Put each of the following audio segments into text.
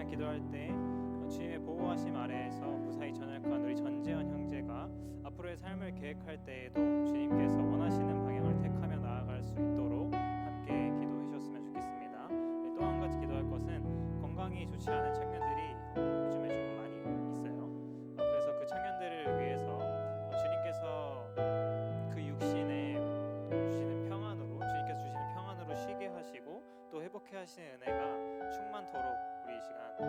시간 기도할 때 주님의 보호하심 아래에서 무사히 전역한 우리 전재현 형제가 앞으로의 삶을 계획할 때에도 주님께서 원하시는 방향을 택하며 나아갈 수 있도록 함께 기도해 주셨으면 좋겠습니다. 또 한 가지 기도할 것은 건강이 좋지 않은 청년들이 요즘에 조금 많이 있어요. 그래서 그 청년들을 위해서 주님께서 그 육신에 주시는 평안으로, 주님께서 주시는 평안으로 쉬게 하시고 또 회복해 하시는 은혜가 충만토록 우리 이 시간 또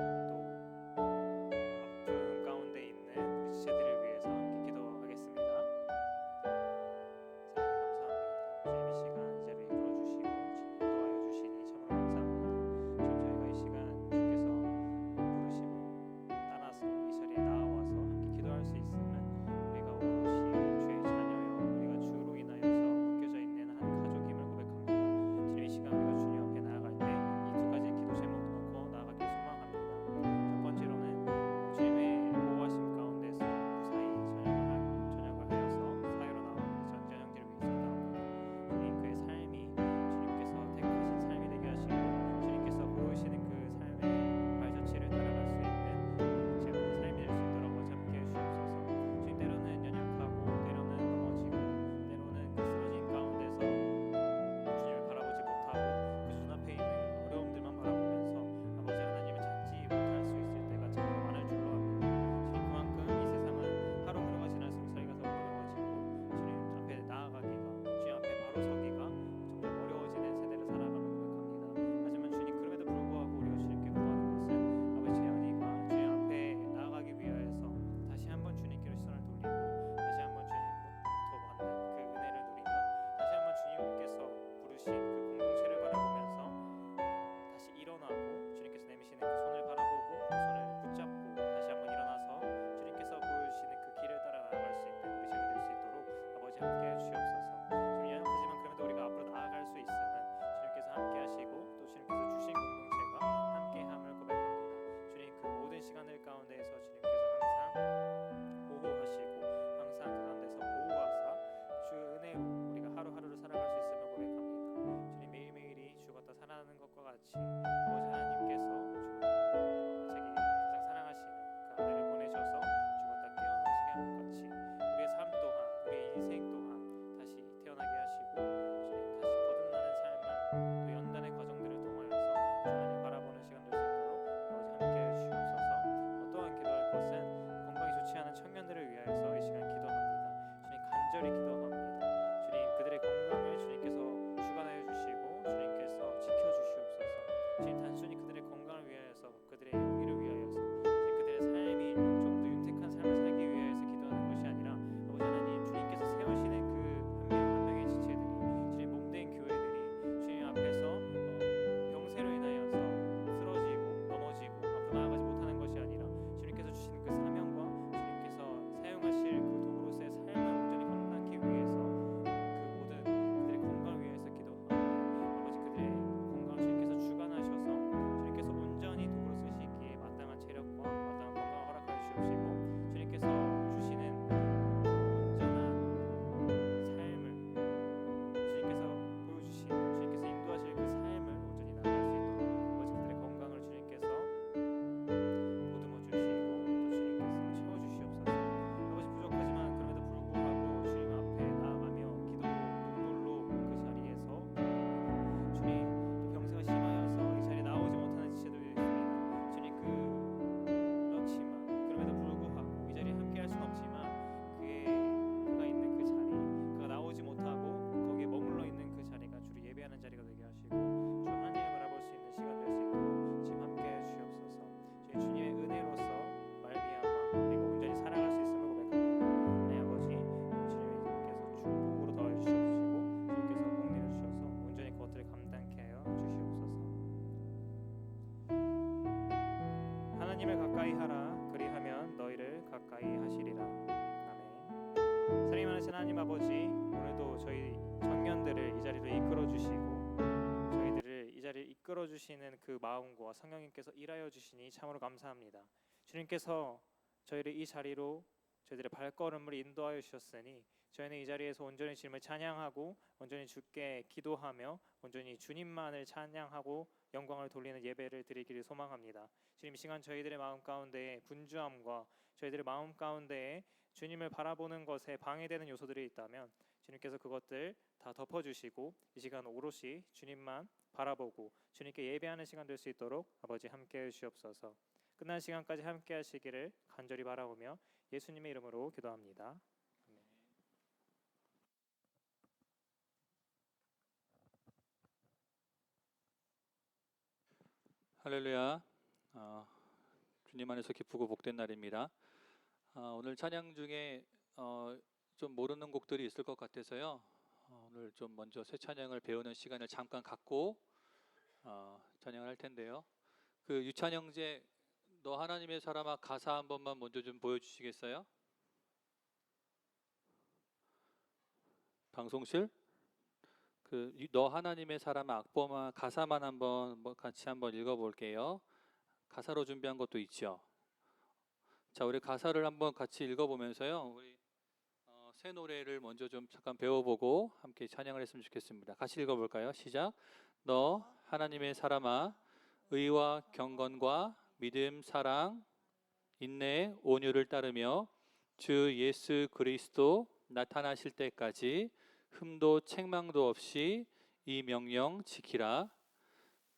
아픔 가운데 있는 우리 지체들을 위해서 함께 기도하겠습니다. 하나님 감사합니다. 주님 이 시간 이 자리를 이끌어 주시고 주님 인도하여 주시니 참으로 감사합니다. 주님 저희가 이 시간 주께서 부르심을 따라서 이 자리에 나와서 함께 기도할 수 있음은 우리가 오롯이 주의 자녀요 우리가 주로 인하여서 묶여져 있는 한 가족임을 고백합니다. 주님 이 시간 우리가 주님 앞에 나아갈 때 이 두 가지 기도 제목 놓고 나아가길 소망합니다. 첫 번째로는 주님의 보호하심 가운데서 무사히 전역을 하여서 사회로 나온 전재 형제를 위해서 기도합니다. 주님 그의 삶이 주님께서 택하신 삶이 되게 하시고 주님께서 보여주시는 그 삶의 발자취를 따라갈 수 있는 제로의 삶이 될 수 있도록 아버지 함께 해주시옵소서. 주님 때로는 연약하고 때로는 넘어지고 때로는 그 쓰러진 가운데서 주님을 바라보지 못하고 그 눈앞에 있는 어려움들만 바라보면서 아버지 하나님을 찾지 못할 수 있을 때가 참으로 많을 줄로 압니다. 주님 그만큼 이 세상은 하루하루가 지날수록 살기가 더 어려워지고 주님 앞에 나아가기가 주님 앞에 바로 서기가 점점 어려워지는 세대를 살아가는 고백합니다. 하지만 주님 그럼에도 불구하고 우리가 주님께 구하는 것은 아버지 재현이가 주님 앞에 나아가기 위하여서 다시 한번 주님께로 시선을 돌리고 다시 한번 주님부터 받는 그 은혜를 누리며 다시 한번 주님께서 부르신 그 공동체를 바라보면서 다시 일어나고 주님께서 내미시는 그 손을 바라보고 그 손을 붙잡고 다시 한번 일어나서 주님께서 보여주시는 그 길을 따라 나아갈 수 있는 우리 시간이 될 수 있도록 아버지 함께 해주시옵소서. 주님 연약하지만 그럼에도 우리가 앞으로 나아갈 수 있음은 주님께서 함께 하시고 또 주님께서 주신 공동체가 함께함을 고백합니다. 주님 그 모든 시간들 가운데에서 주님께서 항상 보호하시고 항상 그 가운데서 보호하사 주 은혜로 우리가 하루하루를 살아갈 수 있음을 고백합니다. 주님 매일매일이 죽었다 살아나는 것과 같이 아버지 하나님께서 자기 가장 사랑하시는 그 아들을 보내셔서 죽었다 깨어나시게 한 것 같이 우리의 삶 또한 우리의 인생 또한 다시 태어나게 하시고 주님 다시 거듭나는 삶을 또 연단의 과정들을 통하여서 하나님 바라보는 시간 될 수 있도록 아버지 함께 해주시옵소서. 또한 기도할 것은 건강이 좋지 않은 청년들을 위하여서 이 시간 기도합니다. 주님 간절히 기도합니다. 주님 그들의 건강을 주님께서 주관하여 주시고 주님께서 지켜주시옵소서. 주님 단순히 그들의 건강을 위하여서 그들의 영위를 위하여서 주님 그들의 삶이 좀 더 윤택한 삶을 살기 위하여서 기도하는 것이 아니라 아버지 하나님 주님께서 세우시는 그 한 명 한 명의 지체들이 주님 몸된 교회들이 주님 앞에서 병세로 인하여서 쓰러지고 넘어지고 앞으로 나아가지 못하는 것이 아니라 주님께서 주신 그 사명과 주님께서 사용하실 그 도구로서의 삶을 온전히 감당하기 위해서 그 모든 그들의 건강을 위해서 기도하고 아버지 그들의 건강을 주님께서 주관하셔서 주님께서 온전히 도구로 쓰시기에 마땅한 체력과 마땅한 건강을 허락하여 주시옵시고 주님께서 주시는 온전한 삶을 주님께서 보여주시는 주님께서 인도하실 그 삶을 온전히 나아갈 수 있도록 아버지 그들의 건강을 주님께서 보듬어 주시고 또 주님께서 채워주시옵소서. 아버지 부족하지만 그럼에도 불구하고 주님 앞에 나아가며 기도 눈물로 그 자리에서 주님 또 병세가 심하여서 이 자리에 나오지 못하는 지체들이 있습니다. 주님 그렇지만 그럼에도 불구하고 이 자리에 함께 할 수는 없지만 그가 있는 그 자리 그가 나오지 못하고 거기에 머물러 있는 그 자리가 주를 예배하는 자리가 되게 하시고 주 하나님을 바라볼 수 있는 시간 될 수 있도록 지금 함께 해 주시옵소서. 주님의 은혜로서 말미암아 우리가 온전히 살아갈 수 있음을 고백합니다. 네 아버지 주님께서 축복으로 더하여 주시옵시고 주님께서 복 내려 주셔서 온전히 그것들을 감당케 하여 주시옵소서. 하나님을 가까이 하라 그리하면 너희를 가까이 하시리라. 아멘. 사랑이 많으신 하나님 아버지 오늘도 저희 청년들을 이 자리로 이끌어 주시고 저희들을 이 자리를 이끌어 주시는 그 마음과 성령님께서 일하여 주시니 참으로 감사합니다. 주님께서 저희를 이 자리로 저희들의 발걸음을 인도하여 주셨으니 저희는 이 자리에서 온전히 주님을 찬양하고 온전히 주께 기도하며 온전히 주님만을 찬양하고 영광을 돌리는 예배를 드리기를 소망합니다. 주님, 이 시간 저희들의 마음 가운데에 분주함과 저희들의 마음 가운데에 주님을 바라보는 것에 방해되는 요소들이 있다면 주님께서 그것들 다 덮어주시고 이 시간 오롯이 주님만 바라보고 주님께 예배하는 시간 될 수 있도록 아버지 함께해 주시옵소서. 끝난 시간까지 함께 하시기를 간절히 바라오며 예수님의 이름으로 기도합니다. 아멘. 할렐루야. 주님 안에서 기쁘고 복된 날입니다. 오늘 찬양 중에 좀 모르는 곡들이 있을 것 같아서요. 오늘 좀 먼저 새 찬양을 배우는 시간을 잠깐 갖고 찬양을 할 텐데요. 그 유찬 형제, 너 하나님의 사람아 가사 한 번만 먼저 좀 보여주시겠어요? 방송실? 너 하나님의 사람아 악보만 가사만 한번 같이 한번 읽어볼게요. 가사로 준비한 것도 있죠. 자, 우리 가사를 한번 같이 읽어보면서요. 우리 새 노래를 먼저 좀 잠깐 배워보고 함께 찬양을 했으면 좋겠습니다. 같이 읽어볼까요? 시작. 너 하나님의 사람아 의와 경건과 믿음, 사랑, 인내, 온유를 따르며 주 예수 그리스도 나타나실 때까지 흠도 책망도 없이 이 명령 지키라.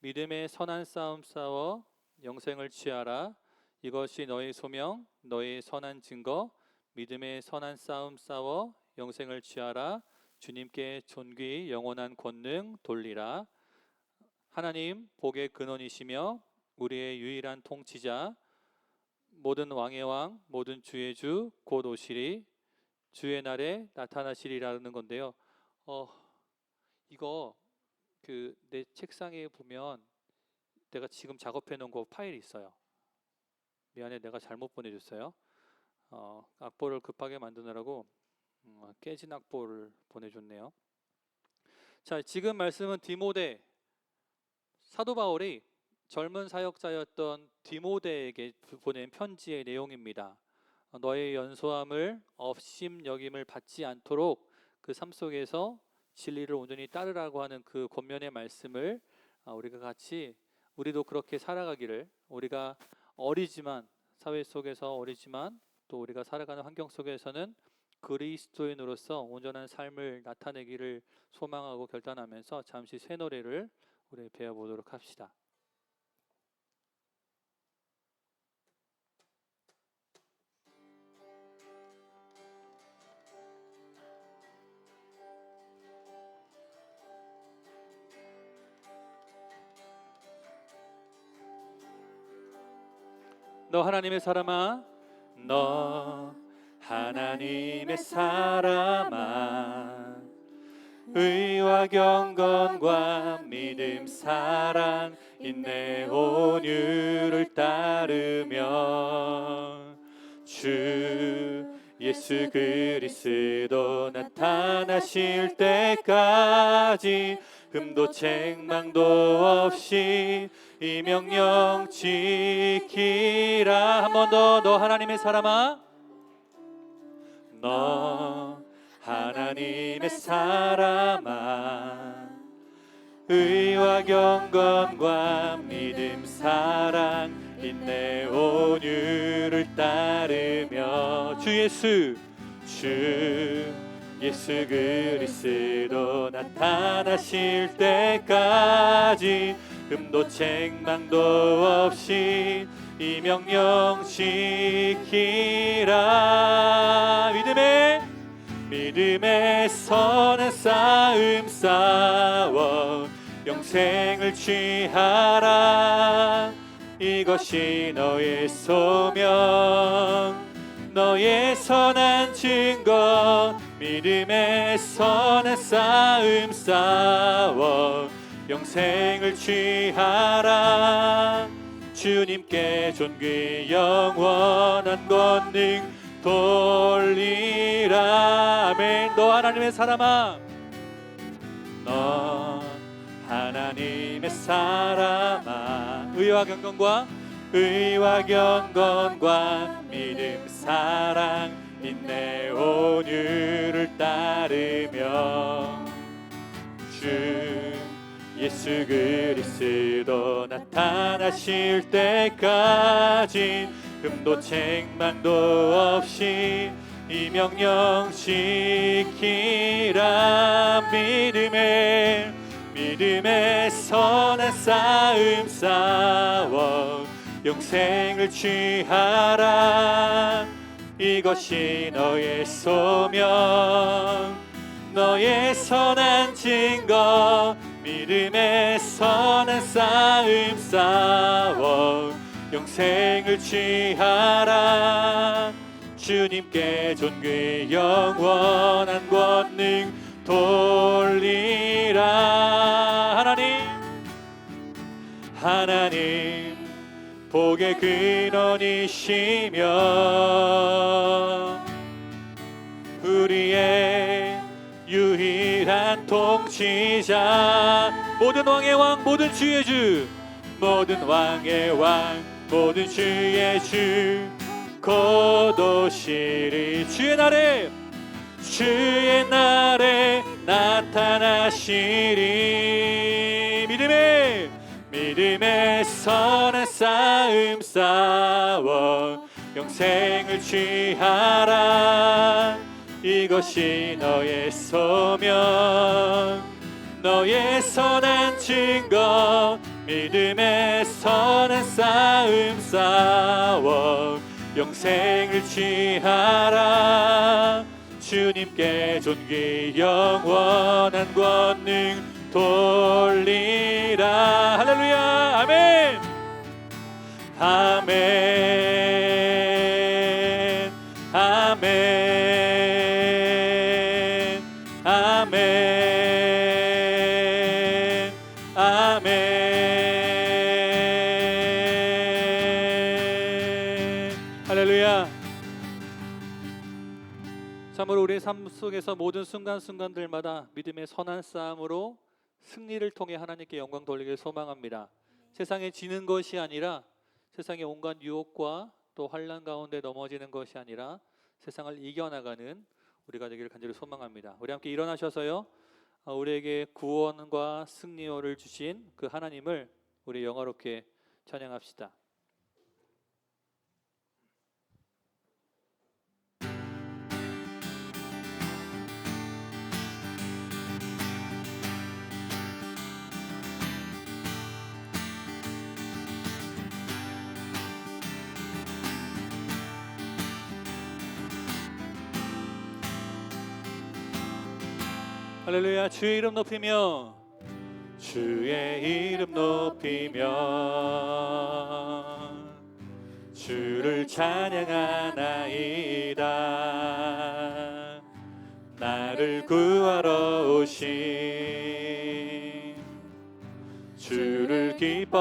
믿음의 선한 싸움 싸워 영생을 취하라. 이것이 너의 소명, 너의 선한 증거. 믿음의 선한 싸움 싸워 영생을 취하라. 주님께 존귀 영원한 권능 돌리라. 하나님 복의 근원이시며 우리의 유일한 통치자, 모든 왕의 왕, 모든 주의 주 곧 오시리. 주의 날에 나타나시리라는 건데요. 이거 내 책상에 보면 내가 지금 작업해 놓은 거 파일이 있어요. 미안해, 내가 잘못 보내줬어요. 악보를 급하게 만드느라고 깨진 악보를 보내줬네요. 자, 지금 말씀은 디모데, 사도 바울이 젊은 사역자였던 디모데에게 보낸 편지의 내용입니다. 너의 연소함을 업심여김을 받지 않도록 그 삶 속에서 진리를 온전히 따르라고 하는 그 권면의 말씀을 우리가 같이, 우리도 그렇게 살아가기를, 우리가 어리지만, 사회 속에서 어리지만 또 우리가 살아가는 환경 속에서는 그리스도인으로서 온전한 삶을 나타내기를 소망하고 결단하면서 잠시 새 노래를 우리 배워보도록 합시다. 너 하나님의 사람아, 너 하나님의 사람아 의와 경건과 믿음, 사랑, 인내, 온유를 따르며 주 예수 그리스도 나타나실 때까지 흠도 책망도 없이 이 명령 지키라. 한 번 더. 너 하나님의 사람아, 너 하나님의 사람아 의와 경건과 믿음, 사랑, 인내, 온유를 따르며 주 예수 그리스도 나타나실 때까지 흠도 책망도 없이 이 명령 지키라. 믿음의 선한 싸움 싸워 영생을 취하라. 이것이 너의 소명, 너의 선한 증거. 믿음의 선한 싸움 싸워 영생을 취하라. 주님께 존귀 영원한 권능 돌리라. 아멘. 너 하나님의 사람아, 너 하나님의 사람아 의와 경건과 믿음, 사랑, 인내, 온유를 따르며 주 예수 그리스도 나타나실 때까지 흠도 책망도 없이 이 명령 지키라. 믿음의 선한 싸움 싸워 영생을 취하라. 이것이 너의 소명, 너의 선한 증거. 믿음의 선한 싸움 싸워 영생을 취하라. 주님께 존귀 영원한 권능 돌리라. 하나님 복의 근원이시며 우리의 유일한 통치자, 모든 왕의 왕, 모든 주의 주, 모든 왕의 왕, 모든 주의 주, 곧 오시리. 주의 날에 나타나시리. 믿음의 선한 싸움 싸워 영생을 취하라. 이것이 너의 소명, 너의 선한 증거. 믿음의 선한 싸움 싸워 영생을 취하라. 주님께 존귀 영원한 권능 돌리라. 할렐루야. 아멘. 아멘. 아멘. 아멘. 아멘. 할렐루야. 참으로 우리의 삶 속에서 모든 순간순간들마다 믿음의 선한 싸움으로 승리를 통해 하나님께 영광 돌리길 소망합니다. 세상에 지는 것이 아니라, 세상의 온갖 유혹과 또 환난 가운데 넘어지는 것이 아니라 세상을 이겨나가는 우리가 되기를 간절히 소망합니다. 우리 함께 일어나셔서요, 우리에게 구원과 승리를 주신 그 하나님을 우리 영화롭게 찬양합시다. 할렐루야. 주의 이름 높이며, 주의 이름 높이며 주를 찬양하나이다. 나를 구하러 오신 주를 기뻐하나이다.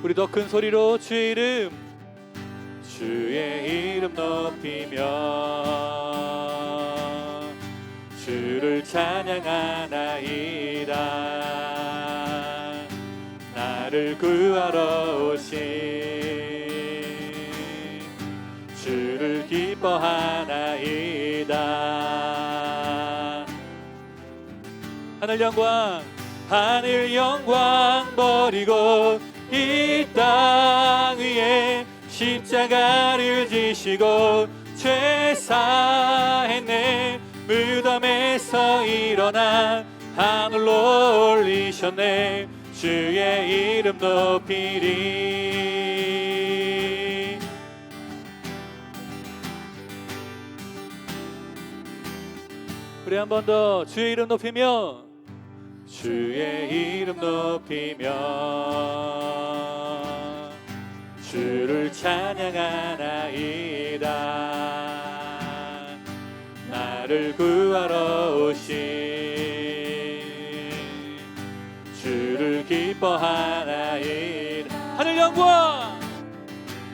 우리 더 큰 소리로 주의 이름 높이며 주를 찬양하나이다. 나를 구하러 오신 주를 기뻐하나이다. 하늘 영광 버리고 이 땅 위에 십자가를 지시고 죄 사했네. 무덤에서 일어나 하늘로 올리셨네. 주의 이름 높이리. 우리 한 번 더 주의 이름 높이며, 주의 이름 높이며 주를 찬양하나이다. 나를 구하러 오신 주를 기뻐하나이다.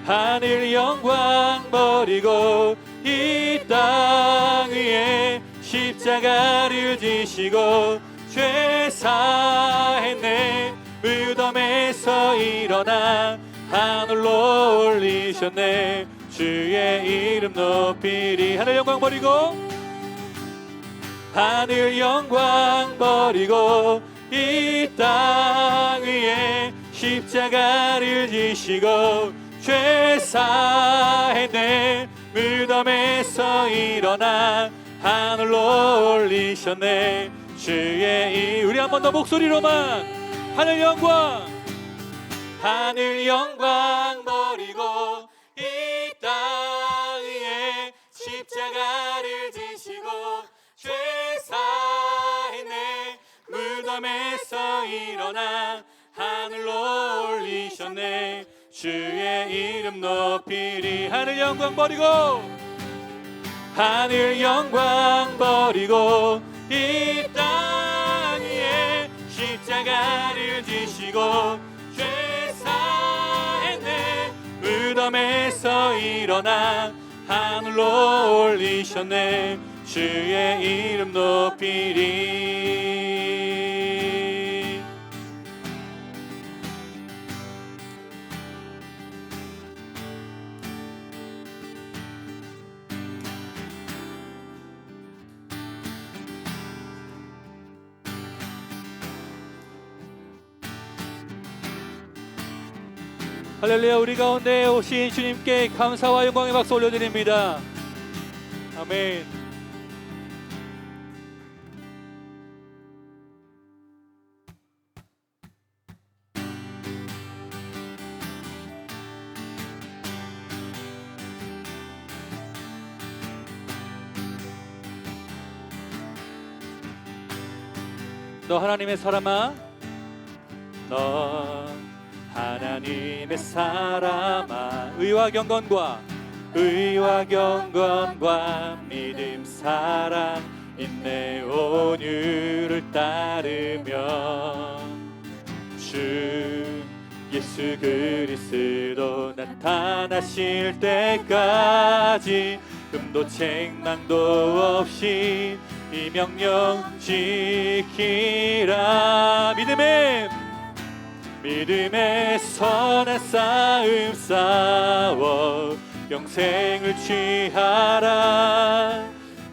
하늘 영광 버리고 이 땅 위에 십자가를 지시고 죄 사했네. 무덤에서 일어나 하늘로 올리셨네. 주의 이름 높이리. 하늘 영광 버리고, 하늘 영광 버리고 이 땅 위에 십자가를 지시고 죄 사했네. 무덤에서 일어나 하늘로 올리셨네. 주의 이 우리 한 번 더 목소리로만 하늘 영광, 하늘 영광 버리고 이 땅 위에 십자가를 지시고 죄 사했네. 무덤에서 일어나 하늘로 올리셨네. 주의 이름 높이리. 하늘 영광 버리고, 하늘 영광 버리고 이 땅 위에 십자가를 지시고 죄 사했네. 무덤에서 일어나 하늘로 올리셨네. 주의 이름 높이리. 할렐루야. 우리 가운데 오신 주님께 감사와 영광의 박수 올려드립니다. 아멘. 너 하나님의 사람아, 너 하나님의 사람아, 의와 경건과 믿음, 사랑, 인내, 온유를 따르며 주 예수 그리스도 나타나실 때까지 금도 책망도 없이 이 명령 지키라. 믿음의 선한 싸움 싸워 영생을 취하라.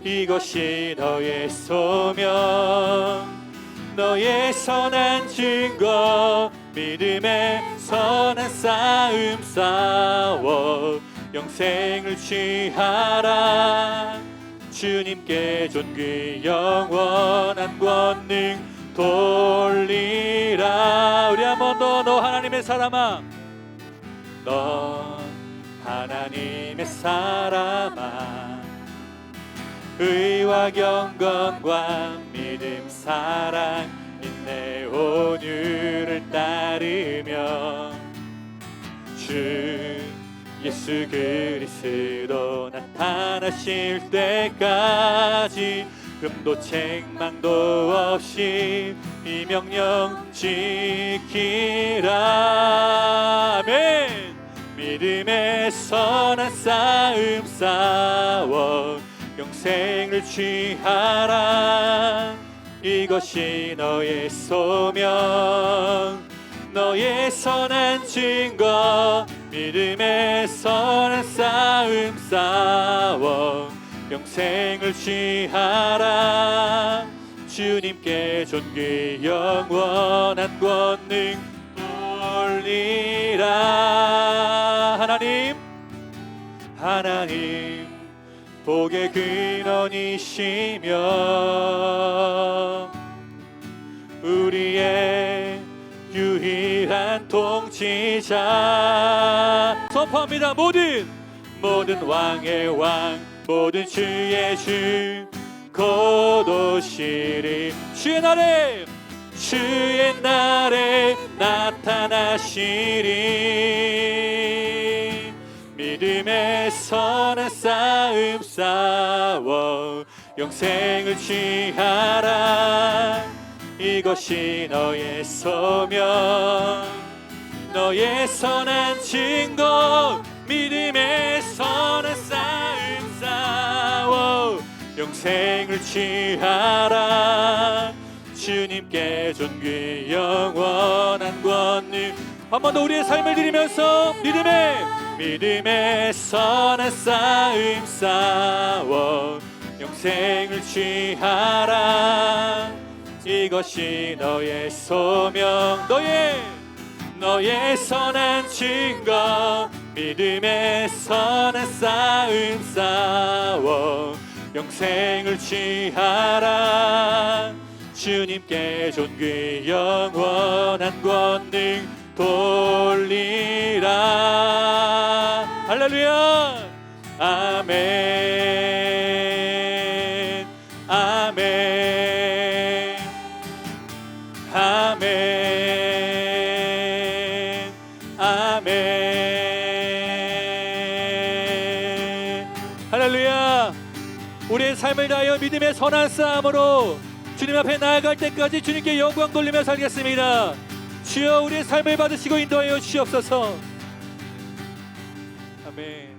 이것이 너의 소명, 너의 선한 증거. 믿음의 선한 싸움 싸워 영생을 취하라. 주님께 존귀 영원한 권능 돌리라. 우리 한 번 더. 너 하나님의 사람아, 너 하나님의 사람아, 의와 경건과 믿음, 사랑, 인내, 온유를 따르며 주 예수 그리스도 나타나실 때까지 금도 책망도 없이 이 명령 지키라. 아멘. 믿음의 선한 싸움 싸워 영생을 취하라. 이것이 너의 소명, 너의 선한 증거. 믿음의 선한 싸움 싸워 영생을 취하라. 주님께 존귀 영원한 권능 돌리라. 하나님 복의 근원이시며 우리의 유일한 통치자. 선포합니다. 모든 왕의 왕, 모든 주의 주, 곧 오시리. 주의 날에 나타나시리. 믿음의 선한 싸움 싸워 영생을 취하라. 이것이 너의 소명, 너의 선한 증거. 믿음의 선한 싸움 싸워 영생을 취하라. 주님께 존귀 영원한 권능 한 번 더 우리의 삶을 드리면서 믿음의 선한 싸움 싸워 영생을 취하라. 이것이 너의 소명, 너의 선한 증거. 믿음의 선한 싸움 싸워 영생을 취하라. 주님께 존귀 영원한 권능 돌리라. 할렐루야. 아멘. 아멘. 아멘. 아멘. 할렐루야. 우리의 삶을 다하여 믿음의 선한 싸움으로 주님 앞에 나아갈 때까지 주님께 영광 돌리며 살겠습니다. 주여, 우리의 삶을 받으시고 인도하여 주시옵소서. 아멘.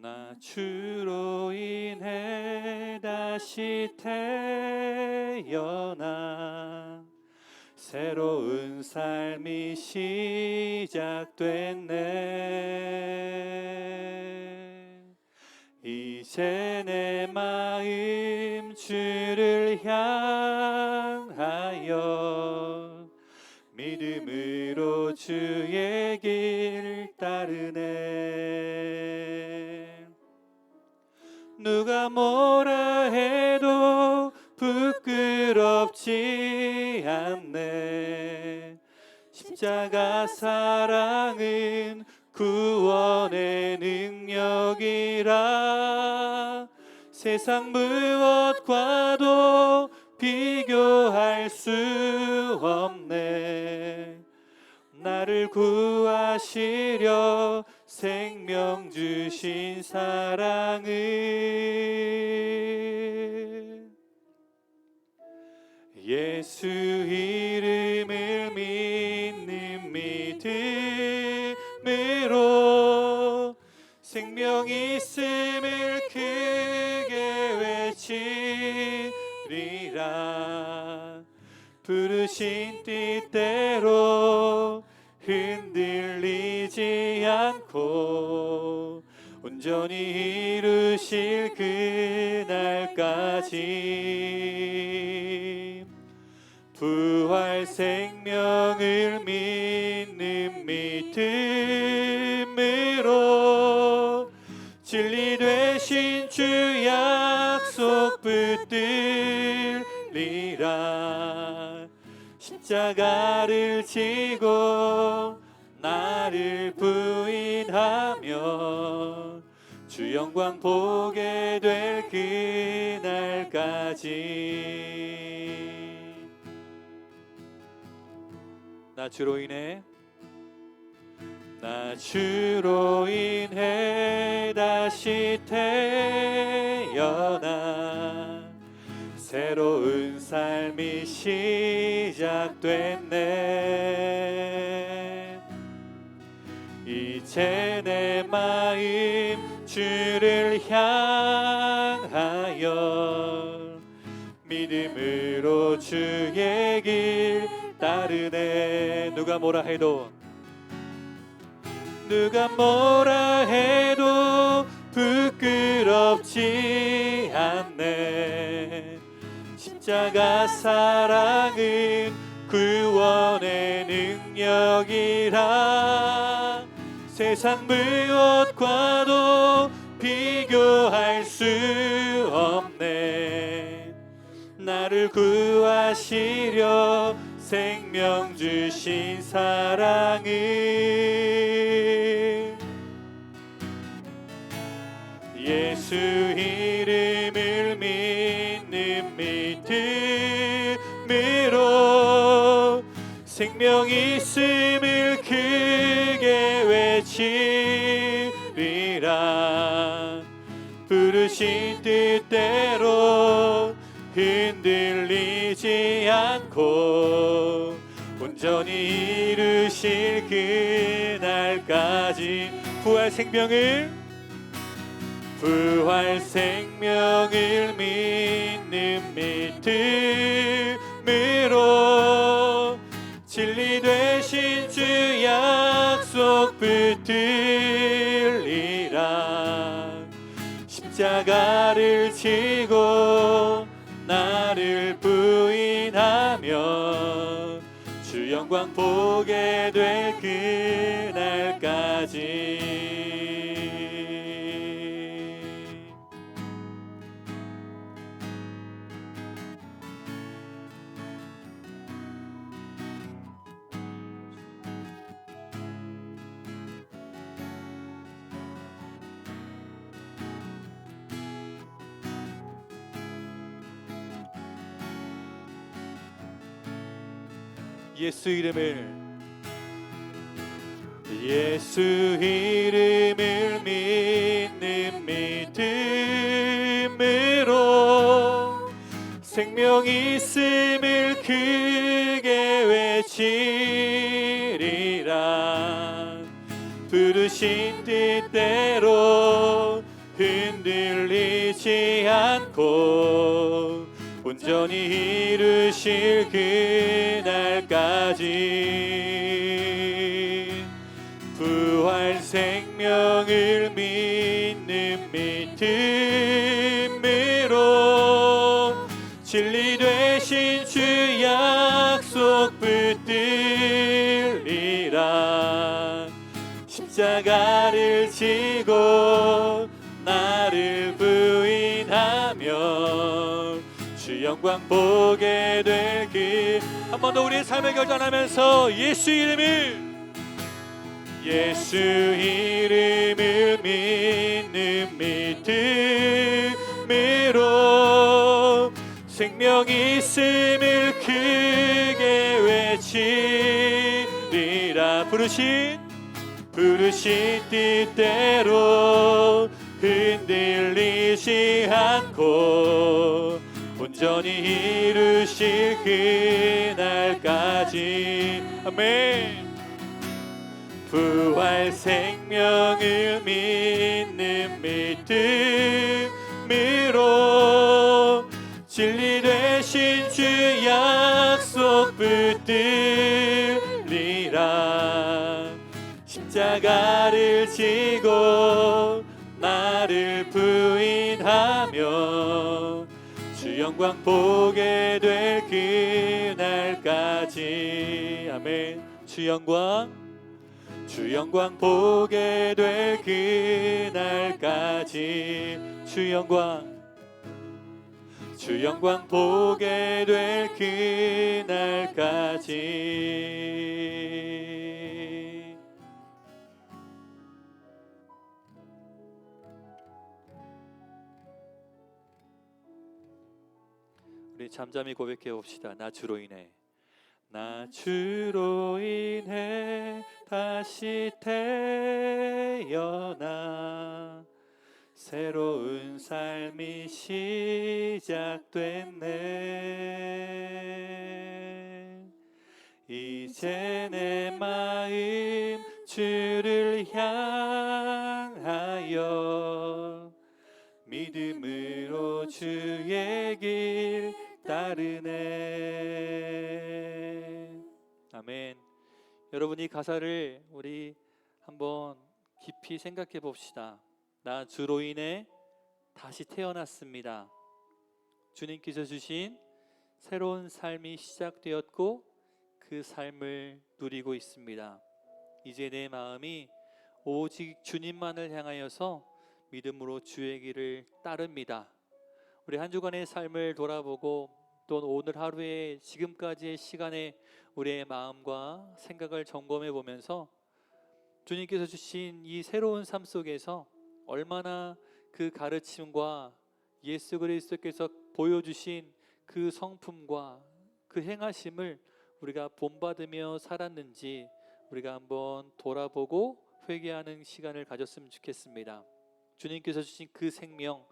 나 주로 인해 다시 태어나 새로운 삶이 시작됐네. 이제 내 마음 주를 향하여 믿음으로 주의 길 따르네. 누가 뭐라 해도 부끄럽지 않네. 십자가 사랑은 구원의 능력이라. 세상 무엇과도 비교할 수 없네. 나를 구하시려 생명 주신 사랑은 예수 이름을 믿는 믿음으로 생명 있음을 크게 외치리라. 부르신 뜻대로 흔들리지 않고 온전히 이루실 그날까지 부활 생명을 믿는 믿음으로 진리 되신 주 약속 붙들리라. 십자가를 지고 나를 부인하며 주 영광 보게 될 그날까지. 나 주로 인해 다시 태어나 새로운 삶이 시작됐네. 이제 내 마음 주를 향하여 믿음으로 주의 길 따르네. 누가 뭐라 해도 부끄럽지 않네. 십자가 사랑은 구원의 능력이라. 세상 무엇과도 비교할 수 없네. 나를 구하시려 생명 주신 사랑은 예수 이름을 믿는 믿음으로 생명 있음을 크게 외치리라. 부르신 뜻대로 흔들리지 않고 온전히 이루실 그날까지 부활 생명을 믿는 믿음으로 진리 되신 주 약속 붙들리라. 십자가를 지고 나를 부인하며 주 영광 보게 될 그날까지. 예수 이름을 믿는 믿음으로 생명 있음을 크게 외치리라. 부르신 뜻대로 흔들리지 않고 온전히 이루실 그날까지 부활 생명을 믿는 믿음으로 진리 되신 주 약속 붙들리라. 십자가를 지고 나를 부인하며 주 영광 보게 될 그 한 번 더 우리의 삶을 결단하면서 예수 이름을 믿는 믿음으로 생명 있음을 크게 외치리라. 부르신 뜻대로 흔들리지 않고 온전히 이루실 그날까지. 아멘. 부활 생명을 믿는 믿음으로 진리 되신 주 약속 붙들리라. 십자가를 지고 나를 부인하며 주 영광 보게 될 그날까지. 아멘. 주 영광 보게 될 그날까지. 주 영광 보게 될 그날까지. 우리 잠잠히 고백해 봅시다. 나 주로 인해 다시 태어나 새로운 삶이 시작됐네. 이제 내 마음 주를 향하여 믿음으로 주의 길 따르네. 아멘. 여러분, 이 가사를 우리 한번 깊이 생각해 봅시다. 나 주로 인해 다시 태어났습니다. 주님께서 주신 새로운 삶이 시작되었고 그 삶을 누리고 있습니다. 이제 내 마음이 오직 주님만을 향하여서 믿음으로 주의 길을 따릅니다. 우리 한 주간의 삶을 돌아보고 또 오늘 하루의 지금까지의 시간에 우리의 마음과 생각을 점검해 보면서 주님께서 주신 이 새로운 삶 속에서 얼마나 그 가르침과 예수 그리스도께서 보여주신 그 성품과 그 행하심을 우리가 본받으며 살았는지 우리가 한번 돌아보고 회개하는 시간을 가졌으면 좋겠습니다. 주님께서 주신 그 생명,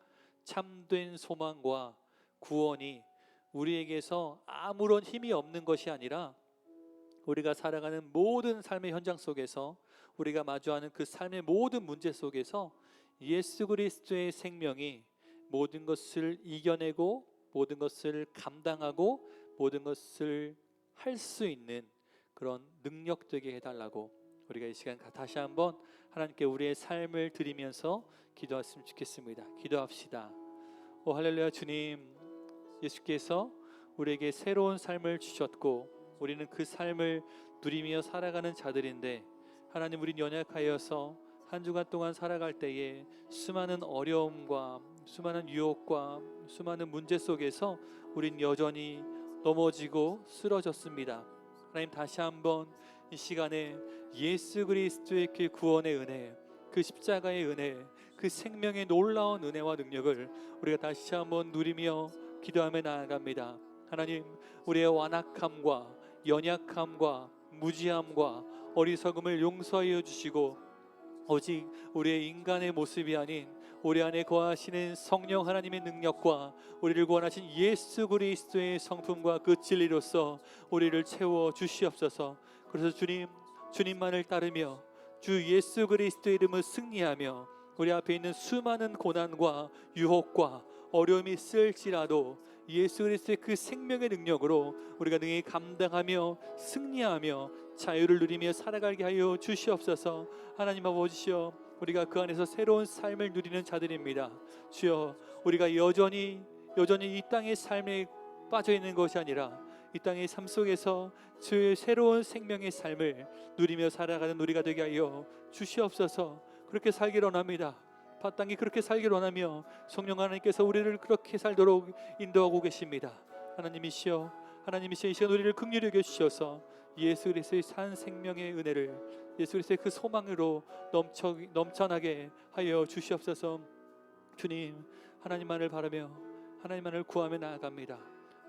참된 소망과 구원이 우리에게서 아무런 힘이 없는 것이 아니라 우리가 살아가는 모든 삶의 현장 속에서, 우리가 마주하는 그 삶의 모든 문제 속에서 예수 그리스도의 생명이 모든 것을 이겨내고 모든 것을 감당하고 모든 것을 할 수 있는 그런 능력 되게 해달라고 우리가 이 시간 다시 한번 하나님께 우리의 삶을 드리면서 기도했으면 좋겠습니다. 기도합시다. 오 할렐루야. 주님, 예수께서 우리에게 새로운 삶을 주셨고 우리는 그 삶을 누리며 살아가는 자들인데, 하나님, 우린 연약하여서 한 주간 동안 살아갈 때에 수많은 어려움과 수많은 유혹과 수많은 문제 속에서 우린 여전히 넘어지고 쓰러졌습니다. 하나님, 다시 한번 이 시간에 예수 그리스도의 그 구원의 은혜, 그 십자가의 은혜, 그 생명의 놀라운 은혜와 능력을 우리가 다시 한번 누리며 기도하며 나아갑니다. 하나님, 우리의 완악함과 연약함과 무지함과 어리석음을 용서하여 주시고 오직 우리의 인간의 모습이 아닌 우리 안에 거하시는 성령 하나님의 능력과 우리를 구원하신 예수 그리스도의 성품과 그 진리로서 우리를 채워 주시옵소서. 그래서 주님만을 따르며 주 예수 그리스도의 이름을 승리하며 우리 앞에 있는 수많은 고난과 유혹과 어려움이 있을지라도 예수 그리스도의 그 생명의 능력으로 우리가 능히 감당하며 승리하며 자유를 누리며 살아가게 하여 주시옵소서. 하나님 아버지시여, 우리가 그 안에서 새로운 삶을 누리는 자들입니다. 주여, 우리가 여전히 이 땅의 삶에 빠져 있는 것이 아니라 이 땅의 삶 속에서 주의 새로운 생명의 삶을 누리며 살아가는 우리가 되게 하여 주시옵소서. 그렇게 살기를 원합니다. 바땅이 그렇게 살기를 원하며 성령 하나님께서 우리를 그렇게 살도록 인도하고 계십니다. 하나님이시여 이 시간 우리를 긍휼히 여겨 주셔서 예수 그리스도의 산 생명의 은혜를, 예수 그리스도의 그 소망으로 넘쳐나게 하여 주시옵소서. 주님, 하나님만을 바라며 하나님만을 구하며 나아갑니다.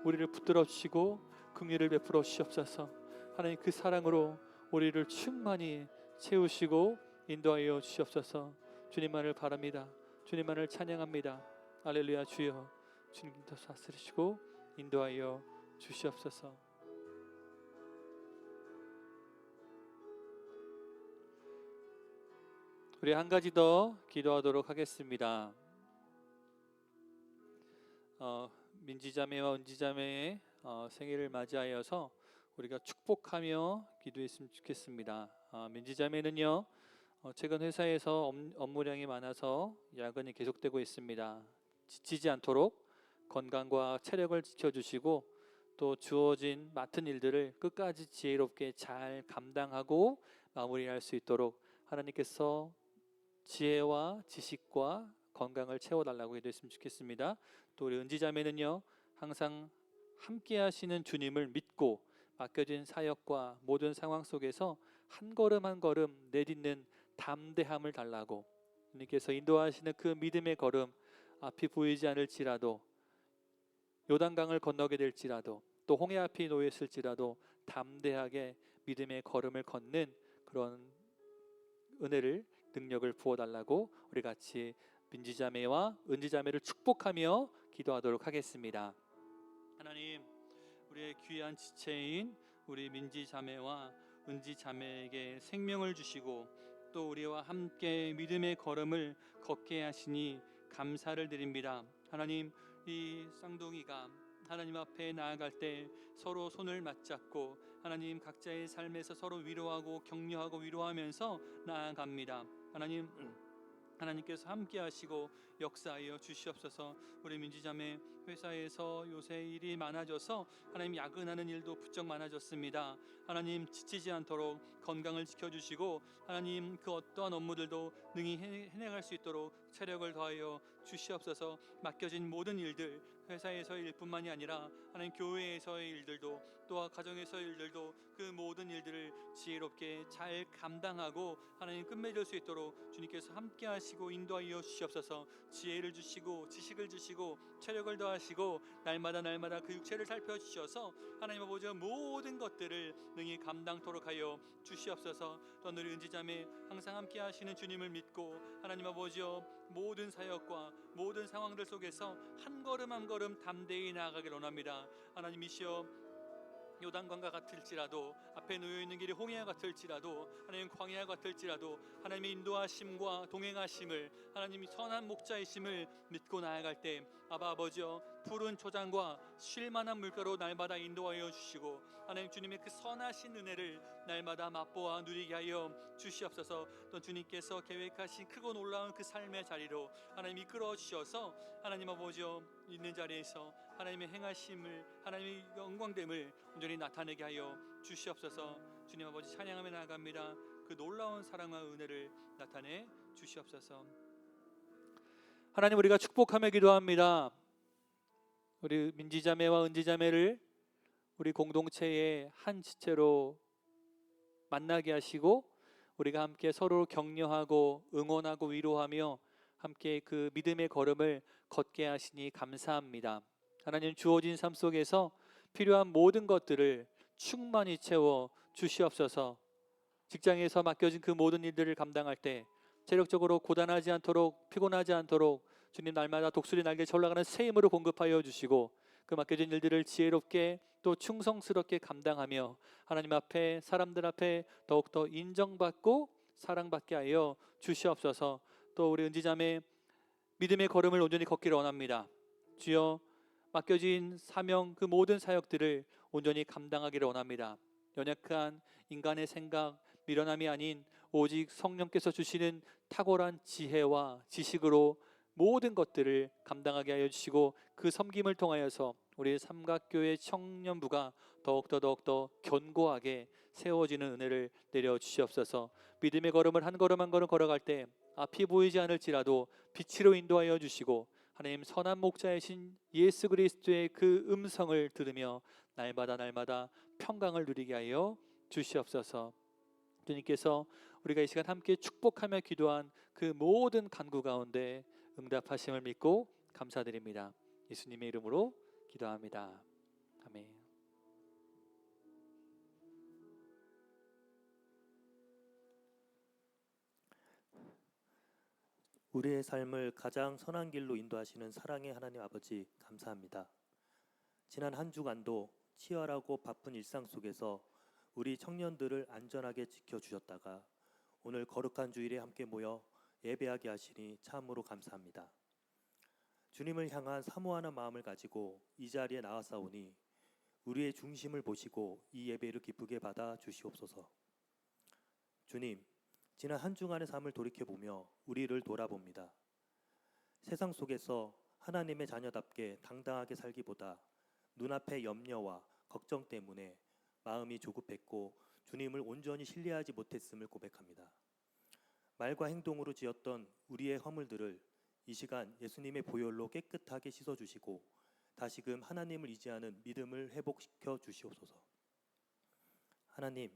우리를 붙들어 주시고 긍휼을 베풀어 주시옵소서. 하나님, 그 사랑으로 우리를 충만히 채우시고 인도하여 주시옵소서. 주님만을 바랍니다. 주님만을 찬양합니다. 할렐루야. 주여, 주님께서 다스리시고 인도하여 주시옵소서. 우리 한 가지 더 기도하도록 하겠습니다. 민지자매와 은지자매의 생일을 맞이하여서 우리가 축복하며 기도했으면 좋겠습니다. 민지자매는요, 최근 회사에서 업무량이 많아서 야근이 계속되고 있습니다. 지치지 않도록 건강과 체력을 지켜주시고 또 주어진 맡은 일들을 끝까지 지혜롭게 잘 감당하고 마무리할 수 있도록 하나님께서 지혜와 지식과 건강을 채워달라고 기도했으면 좋겠습니다. 또 우리 은지자매는요, 항상 함께 하시는 주님을 믿고 맡겨진 사역과 모든 상황 속에서 한 걸음 한 걸음 내딛는 담대함을 달라고, 주님께서 인도하시는 그 믿음의 걸음, 앞이 보이지 않을지라도, 요단강을 건너게 될지라도, 또 홍해 앞이 놓였을지라도 담대하게 믿음의 걸음을 걷는 그런 은혜를, 능력을 부어달라고 우리 같이 민지자매와 은지자매를 축복하며 기도하도록 하겠습니다. 하나님, 우리의 귀한 지체인 우리 민지자매와 은지자매에게 생명을 주시고 또 우리와 함께 믿음의 걸음을 걷게 하시니 감사를 드립니다. 하나님, 이 쌍둥이가 하나님 앞에 나아갈 때 서로 손을 맞잡고 하나님 각자의 삶에서 서로 위로하고 격려하고 위로하면서 나아갑니다. 하나님께서 함께 하시고 역사하여 주시옵소서. 우리 민지자매 회사에서 요새 일이 많아져서 하나님 야근하는 일도 부쩍 많아졌습니다. 하나님, 지치지 않도록 건강을 지켜주시고 하나님 그 어떠한 업무들도 능히 해내갈 수 있도록 체력을 더하여 주시옵소서. 맡겨진 모든 일들, 회사에서의 일뿐만이 아니라 하나님 교회에서의 일들도 또 가정에서의 일들도 그 모든 일들을 지혜롭게 잘 감당하고 하나님 끝맺을 수 있도록 주님께서 함께 하시고 인도하여 주시옵소서. 지혜를 주시고 지식을 주시고 체력을 더하시고 날마다 그 육체를 살펴주셔서 하나님 아버지 모든 것들을 능히 감당토록 하여 주시옵소서. 또 우리 은지자매 항상 함께 하시는 주님을 믿고 하나님 아버지 모든 사역과 모든 상황들 속에서 한 걸음 한 걸음 담대히 나아가길 원합니다. 하나님이시여, 요단강과 같을지라도, 앞에 놓여있는 길이 홍해와 같을지라도, 하나님 광야 같을지라도 하나님의 인도하심과 동행하심을, 하나님이 선한 목자이심을 믿고 나아갈 때 아바 아버지여, 푸른 초장과 쉴만한 물가로 날마다 인도하여 주시고, 하나님 주님의 그 선하신 은혜를 날마다 맛보아 누리게 하여 주시옵소서. 또 주님께서 계획하신 크고 놀라운 그 삶의 자리로 하나님 이끌어 주셔서 하나님 아버지여, 있는 자리에서 하나님의 행하심을, 하나님의 영광됨을 온전히 나타내게 하여 주시옵소서. 주님 아버지 찬양하며 나아갑니다. 그 놀라운 사랑과 은혜를 나타내 주시옵소서. 하나님, 우리가 축복하며 기도합니다. 우리 민지자매와 은지자매를 우리 공동체의 한 지체로 만나게 하시고, 우리가 함께 서로 격려하고 응원하고 위로하며 함께 그 믿음의 걸음을 걷게 하시니 감사합니다. 하나님, 주어진 삶 속에서 필요한 모든 것들을 충만히 채워 주시옵소서. 직장에서 맡겨진 그 모든 일들을 감당할 때 체력적으로 고단하지 않도록, 피곤하지 않도록 주님 날마다 독수리 날개에 올라가는 새 힘으로 공급하여 주시고, 그 맡겨진 일들을 지혜롭게 또 충성스럽게 감당하며 하나님 앞에, 사람들 앞에 더욱더 인정받고 사랑받게 하여 주시옵소서. 또 우리 은지자매 믿음의 걸음을 온전히 걷기를 원합니다. 주여, 맡겨진 사명, 그 모든 사역들을 온전히 감당하기를 원합니다. 연약한 인간의 생각, 미련함이 아닌 오직 성령께서 주시는 탁월한 지혜와 지식으로 모든 것들을 감당하게 하여 주시고, 그 섬김을 통하여서 우리 삼각교회 청년부가 더욱더 견고하게 세워지는 은혜를 내려 주시옵소서. 믿음의 걸음을 한 걸음 한 걸음 걸어갈 때 앞이 보이지 않을지라도 빛으로 인도하여 주시고, 하나님 선한 목자이신 예수 그리스도의 그 음성을 들으며 날마다 평강을 누리게 하여 주시옵소서. 주님께서 우리가 이 시간 함께 축복하며 기도한 그 모든 간구 가운데 응답하심을 믿고 감사드립니다. 예수님의 이름으로 기도합니다. 아멘. 우리의 삶을 가장 선한 길로 인도하시는 사랑의 하나님 아버지, 감사합니다. 지난 한 주간도 치열하고 바쁜 일상 속에서 우리 청년들을 안전하게 지켜주셨다가 오늘 거룩한 주일에 함께 모여 예배하게 하시니 참으로 감사합니다. 주님을 향한 사모하는 마음을 가지고 이 자리에 나와사오니 우리의 중심을 보시고 이 예배를 기쁘게 받아 주시옵소서. 주님, 지난 한 주간의 삶을 돌이켜보며 우리를 돌아봅니다. 세상 속에서 하나님의 자녀답게 당당하게 살기보다 눈앞의 염려와 걱정 때문에 마음이 조급했고 주님을 온전히 신뢰하지 못했음을 고백합니다. 말과 행동으로 지었던 우리의 허물들을 이 시간 예수님의 보혈로 깨끗하게 씻어주시고 다시금 하나님을 의지하는 믿음을 회복시켜 주시옵소서. 하나님,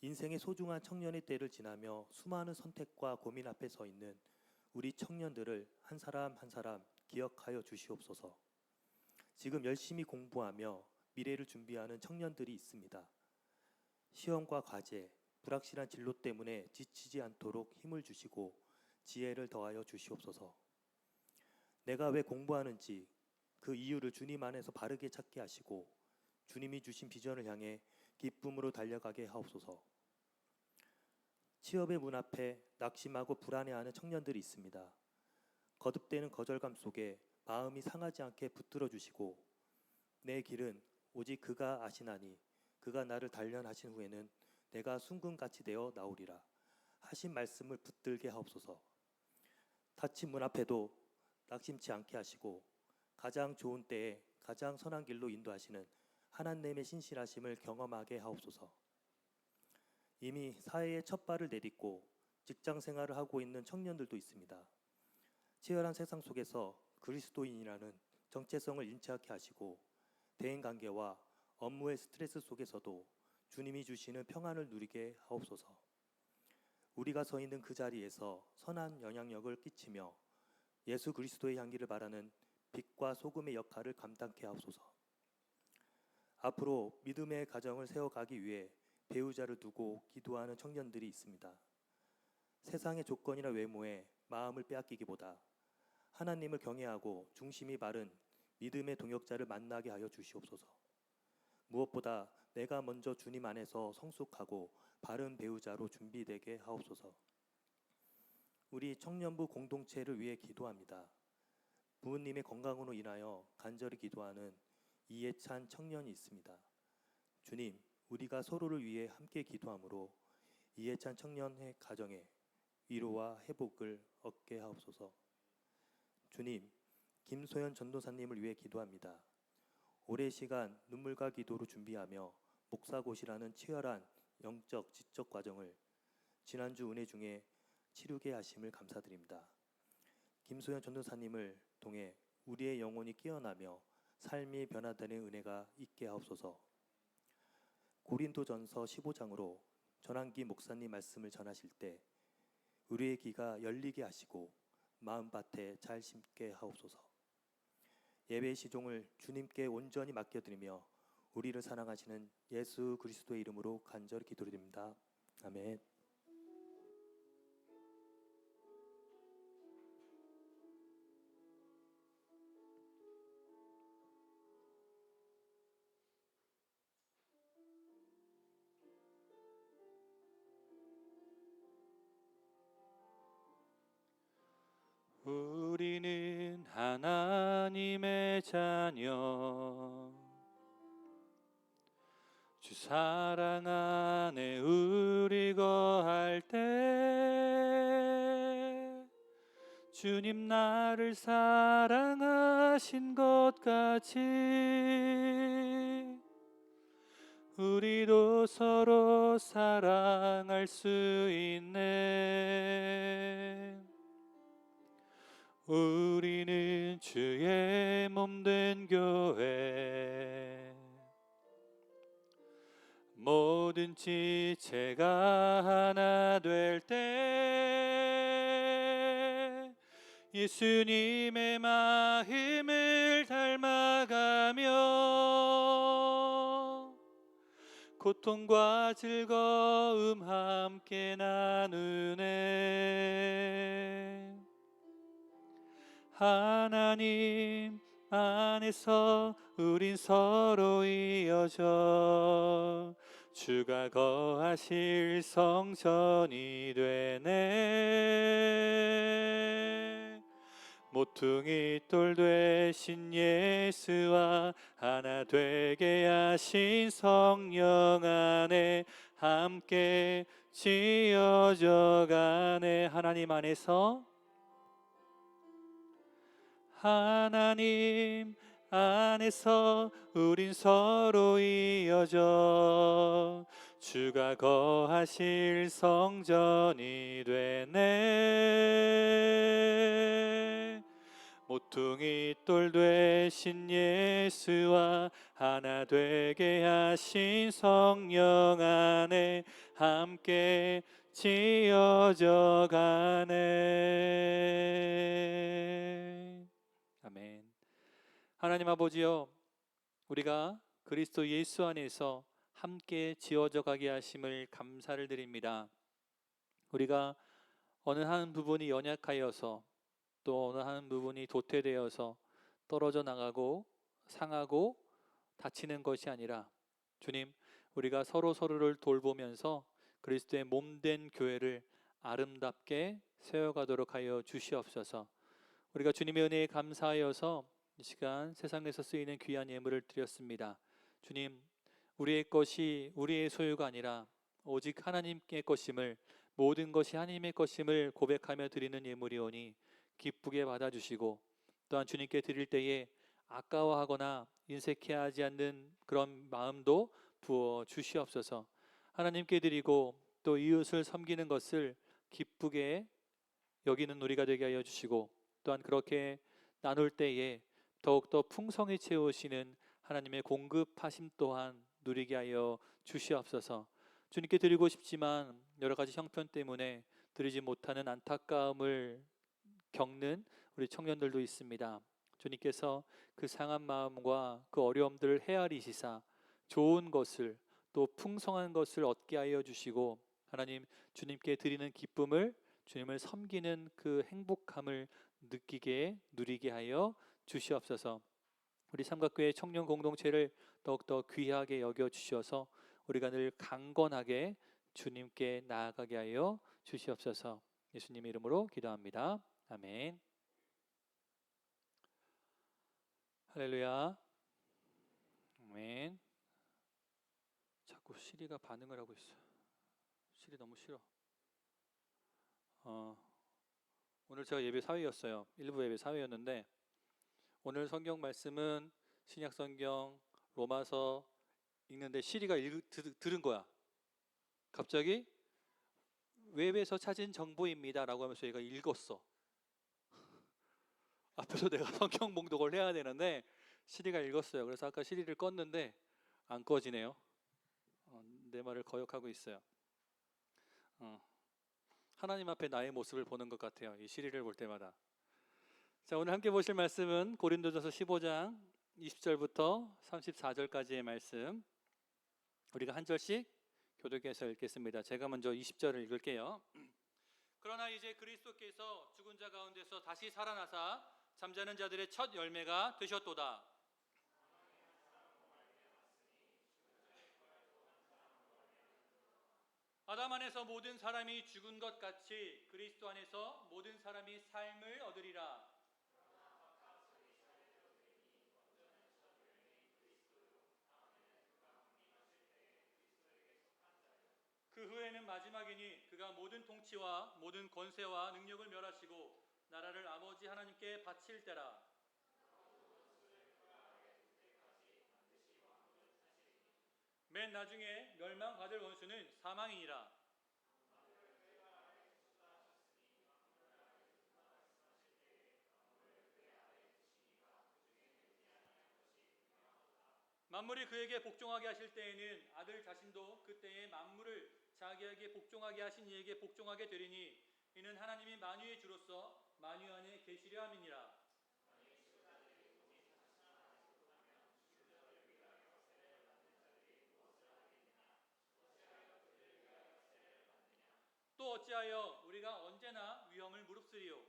인생의 소중한 청년의 때를 지나며 수많은 선택과 고민 앞에 서 있는 우리 청년들을 한 사람 한 사람 기억하여 주시옵소서. 지금 열심히 공부하며 미래를 준비하는 청년들이 있습니다. 시험과 과제, 불확실한 진로 때문에 지치지 않도록 힘을 주시고 지혜를 더하여 주시옵소서. 내가 왜 공부하는지 그 이유를 주님 안에서 바르게 찾게 하시고 주님이 주신 비전을 향해 기쁨으로 달려가게 하옵소서. 취업의 문 앞에 낙심하고 불안해하는 청년들이 있습니다. 거듭되는 거절감 속에 마음이 상하지 않게 붙들어 주시고 내 길은 오직 그가 아시나니 그가 나를 단련하신 후에는 내가 순금같이 되어 나오리라 하신 말씀을 붙들게 하옵소서. 닫힌 문 앞에도 낙심치 않게 하시고 가장 좋은 때에 가장 선한 길로 인도하시는 하나님의 신실하심을 경험하게 하옵소서. 이미 사회의 첫 발을 내딛고 직장 생활을 하고 있는 청년들도 있습니다. 치열한 세상 속에서 그리스도인이라는 정체성을 인지하게 하시고 대인관계와 업무의 스트레스 속에서도 주님이 주시는 평안을 누리게 하옵소서. 우리가 서 있는 그 자리에서 선한 영향력을 끼치며 예수 그리스도의 향기를 바라는 빛과 소금의 역할을 감당케 하옵소서. 앞으로 믿음의 가정을 세워가기 위해 배우자를 두고 기도하는 청년들이 있습니다. 세상의 조건이나 외모에 마음을 빼앗기기보다 하나님을 경외하고 중심이 바른 믿음의 동역자를 만나게 하여 주시옵소서. 무엇보다 내가 먼저 주님 안에서 성숙하고 바른 배우자로 준비되게 하옵소서. 우리 청년부 공동체를 위해 기도합니다. 부모님의 건강으로 인하여 간절히 기도하는 이해찬 청년이 있습니다. 주님, 우리가 서로를 위해 함께 기도함으로 이해찬 청년의 가정에 위로와 회복을 얻게 하옵소서. 주님, 김소연 전도사님을 위해 기도합니다. 오랜 시간 눈물과 기도로 준비하며 목사고시라는 치열한 영적 지적 과정을 지난주 은혜 중에 치르게 하심을 감사드립니다. 김소연 전도사님을 통해 우리의 영혼이 깨어나며 삶이 변화되는 은혜가 있게 하옵소서. 고린도전서 15장으로 전환기 목사님 말씀을 전하실 때 우리의 귀가 열리게 하시고 마음밭에 잘 심게 하옵소서. 예배 시종을 주님께 온전히 맡겨드리며 우리를 사랑하시는 예수 그리스도의 이름으로 간절히 기도드립니다. 아멘. 우리는 하나님의 자녀, 주 사랑 안에 우리 거할 때 주님 나를 사랑하신 것 같이 우리도 서로 사랑할 수 있네. 우리는 주의 몸된 교회, 모든 지체가 하나 될 때 예수님의 마음을 닮아가며 고통과 즐거움 함께 나누네. 하나님 안에서 우린 서로 이어져 주가 거하실 성전이 되네. 모퉁이 돌 되신 예수와 하나 되게 하신 성령 안에 함께 지어져 가네. 하나님 안에서, 하나님 안에서 우린 서로 이어져 주가 거하실 성전이 되네. 모퉁이 돌 되신 예수와 하나 되게 하신 성령 안에 함께 지어져 가네. 아멘. 하나님 아버지여, 우리가 그리스도 예수 안에서 함께 지어져 가게 하심을 감사를 드립니다. 우리가 어느 한 부분이 연약하여서 또 어느 한 부분이 도태되어서 떨어져 나가고 상하고 다치는 것이 아니라 주님, 우리가 서로를 돌보면서 그리스도의 몸된 교회를 아름답게 세워가도록 하여 주시옵소서. 우리가 주님의 은혜에 감사하여서 이 시간 세상에서 쓰이는 귀한 예물을 드렸습니다. 주님, 우리의 것이 우리의 소유가 아니라 오직 하나님께 것임을, 모든 것이 하나님의 것임을 고백하며 드리는 예물이오니 기쁘게 받아주시고, 또한 주님께 드릴 때에 아까워하거나 인색해하지 않는 그런 마음도 부어 주시옵소서. 하나님께 드리고 또 이웃을 섬기는 것을 기쁘게 여기는 우리가 되게 하여 주시고, 또한 그렇게 나눌 때에 더욱더 풍성히 채우시는 하나님의 공급하심 또한 누리게 하여 주시옵소서. 주님께 드리고 싶지만 여러 가지 형편 때문에 드리지 못하는 안타까움을 겪는 우리 청년들도 있습니다. 주님께서 그 상한 마음과 그 어려움들을 헤아리시사 좋은 것을 또 풍성한 것을 얻게 하여 주시고, 하나님 주님께 드리는 기쁨을, 주님을 섬기는 그 행복함을 느끼게 누리게 하여 주시옵소서. 우리 삼각교회 청년 공동체를 더욱더 귀하게 여겨 주셔서 우리가 늘 강건하게 주님께 나아가게 하여 주시옵소서. 예수님의 이름으로 기도합니다. 아멘. 할렐루야. 아멘. 자꾸 시리가 반응을 하고 있어. 시리 너무 싫어. 오늘 제가 예배 사회였어요. 일부 예배 사회였는데 오늘 성경 말씀은 신약 성경 로마서 읽는데 시리가 들은 거야. 갑자기 웹에서 찾은 정보입니다라고 하면서 얘가 읽었어. 앞에서 내가 성경 봉독을 해야 되는데 시리가 읽었어요. 그래서 아까 시리를 껐는데 안 꺼지네요. 내 말을 거역하고 있어요. 하나님 앞에 나의 모습을 보는 것 같아요. 이 시리를 볼 때마다. 자, 오늘 함께 보실 말씀은 고린도전서 15장 20절부터 34절까지의 말씀. 우리가 한 절씩 교독해서 읽겠습니다. 제가 먼저 20절을 읽을게요. 그러나 이제 그리스도께서 죽은 자 가운데서 다시 살아나사 잠자는 자들의 첫 열매가 되셨도다. 아담 안에서 모든 사람이 죽은 것 같이 그리스도 안에서 모든 사람이 삶을 얻으리라. 그 후에는 마지막이니 그가 모든 통치와 모든 권세와 능력을 멸하시고 나라를 아버지 하나님께 바칠 때라. 맨 나중에 멸망받을 원수는 사망이니라. 만물이 그에게 복종하게 하실 때에는 아들 자신도 그때의 만물을 자기에게 복종하게 하신 이에게 복종하게 되리니 이는 하나님이 만유의 주로서 만유 안에 계시려 함이니라. 또 어찌하여 우리가 언제나 위험을 무릅쓰리요.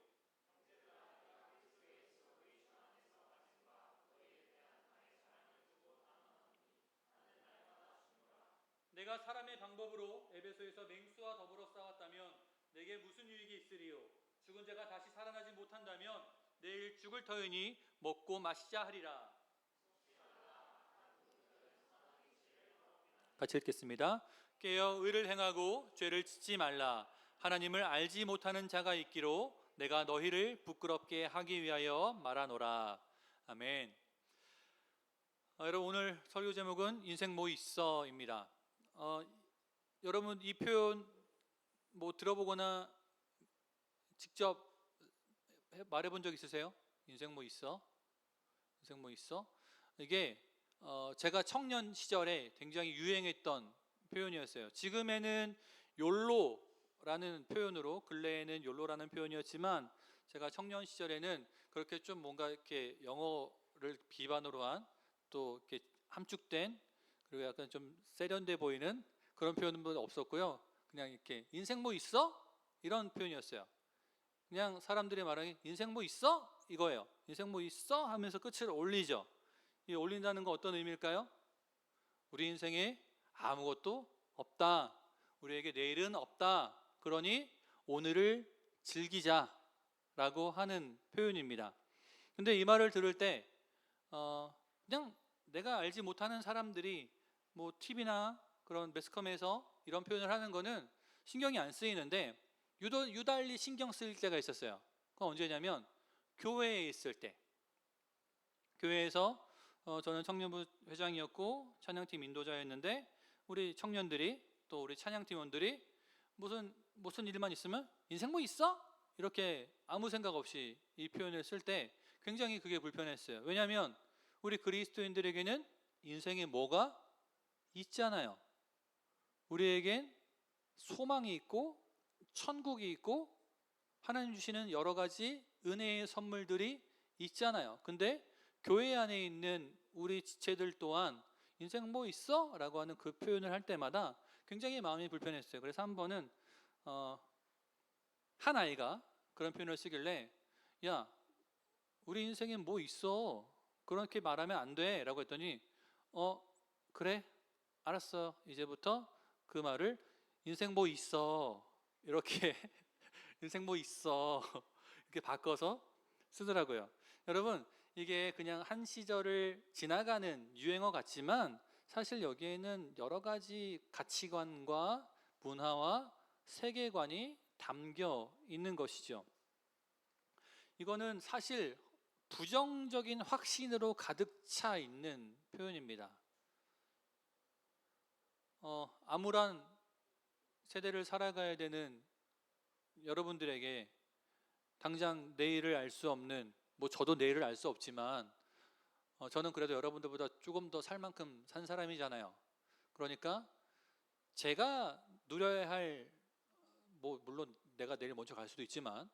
내가 사람의 방법으로 에베소에서 맹수와 더불어 싸웠다면 내게 무슨 유익이 있으리요. 죽은 자가 다시 살아나지 못한다면 내일 죽을 터이니 먹고 마시자 하리라. 같이 읽겠습니다. 깨어 의를 행하고 죄를 짓지 말라. 하나님을 알지 못하는 자가 있기로 내가 너희를 부끄럽게 하기 위하여 말하노라. 아멘. 여러분, 오늘 설교 제목은 인생 뭐 있어입니다. 여러분 이 표현 뭐 들어보거나 직접 말해본 적 있으세요? 인생 뭐 있어? 인생 뭐 있어? 이게 제가 청년 시절에 굉장히 유행했던 표현이었어요. 지금에는 욜로라는 표현으로, 근래에는 욜로라는 표현이었지만 제가 청년 시절에는 그렇게 좀 뭔가 이렇게 영어를 기반으로 한 또 이렇게 함축된 그리고 약간 좀 세련돼 보이는 그런 표현은 없었고요. 그냥 이렇게 인생 뭐 있어? 이런 표현이었어요. 그냥 사람들이 말하기 인생 뭐 있어? 이거예요. 인생 뭐 있어? 하면서 끝을 올리죠. 이 올린다는 건 어떤 의미일까요? 우리 인생에 아무것도 없다. 우리에게 내일은 없다. 그러니 오늘을 즐기자라고 하는 표현입니다. 근데 이 말을 들을 때 그냥 내가 알지 못하는 사람들이 뭐 TV나 그런 매스컴에서 이런 표현을 하는 거는 신경이 안 쓰이는데 유달리 신경 쓰일 때가 있었어요. 그건 언제냐면 교회에 있을 때. 교회에서 저는 청년부 회장이었고 찬양팀 인도자였는데 우리 청년들이 또 우리 찬양팀원들이 무슨 일만 있으면 인생 뭐 있어? 이렇게 아무 생각 없이 이 표현을 쓸 때 굉장히 그게 불편했어요. 왜냐하면 우리 그리스도인들에게는 인생에 뭐가 있잖아요. 우리에겐 소망이 있고 천국이 있고 하나님 주시는 여러 가지 은혜의 선물들이 있잖아요. 근데 교회 안에 있는 우리 지체들 또한 인생 뭐 있어? 라고 하는 그 표현을 할 때마다 굉장히 마음이 불편했어요. 그래서 한 번은 한 아이가 그런 표현을 쓰길래 야, 우리 인생에 뭐 있어? 그렇게 말하면 안 돼 라고 했더니 그래 알았어 이제부터 그 말을 인생 뭐 있어 이렇게 인생 뭐 있어 이렇게 바꿔서 쓰더라고요. 여러분 이게 그냥 한 시절을 지나가는 유행어 같지만 사실 여기에는 여러 가지 가치관과 문화와 세계관이 담겨 있는 것이죠. 이거는 사실 부정적인 확신으로 가득 차 있는 표현입니다. 암울한 세대를 살아가야 되는 여러분들에게 당장 내일을 알 수 없는, 뭐 저도 내일을 알 수 없지만 저는 그래도 여러분들보다 조금 더 살 만큼 산 사람이잖아요. 그러니까 제가 누려야 할, 뭐 물론 내가 내일 먼저 갈 수도 있지만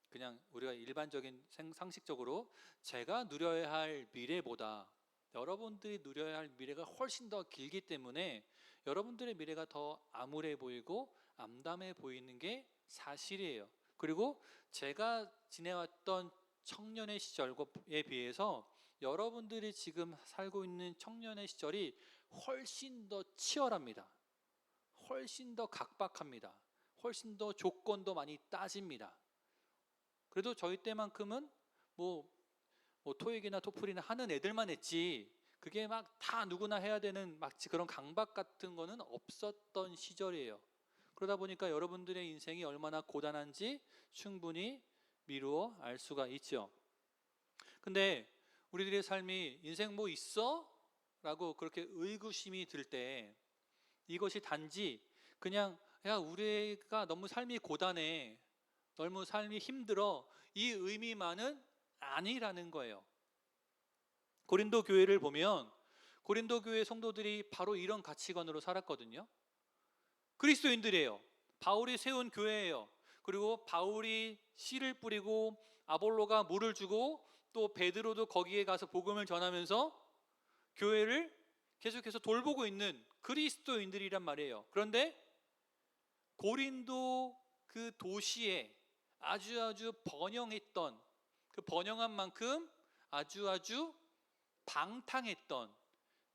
그냥 우리가 일반적인 상식적으로 제가 누려야 할 미래보다 여러분들이 누려야 할 미래가 훨씬 더 길기 때문에 여러분들의 미래가 더 암울해 보이고 암담해 보이는 게 사실이에요. 그리고 제가 지내왔던 청년의 시절에 비해서 여러분들이 지금 살고 있는 청년의 시절이 훨씬 더 치열합니다. 훨씬 더 각박합니다. 훨씬 더 조건도 많이 따집니다. 그래도 저희 때만큼은 뭐 토익이나 토플이나 하는 애들만 했지 그게 막 다 누구나 해야 되는 마치 그런 강박 같은 거는 없었던 시절이에요. 그러다 보니까 여러분들의 인생이 얼마나 고단한지 충분히 미루어 알 수가 있죠. 근데 우리들의 삶이 인생 뭐 있어? 라고 그렇게 의구심이 들 때 이것이 단지 그냥 야 우리가 너무 삶이 고단해, 너무 삶이 힘들어, 이 의미만은 아니라는 거예요. 고린도 교회를 보면 고린도 교회 성도들이 바로 이런 가치관으로 살았거든요. 그리스도인들이에요. 바울이 세운 교회예요. 그리고 바울이 씨를 뿌리고 아볼로가 물을 주고 또 베드로도 거기에 가서 복음을 전하면서 교회를 계속해서 돌보고 있는 그리스도인들이란 말이에요. 그런데 고린도 그 도시에 아주 번영했던, 그 번영한 만큼 아주 방탕했던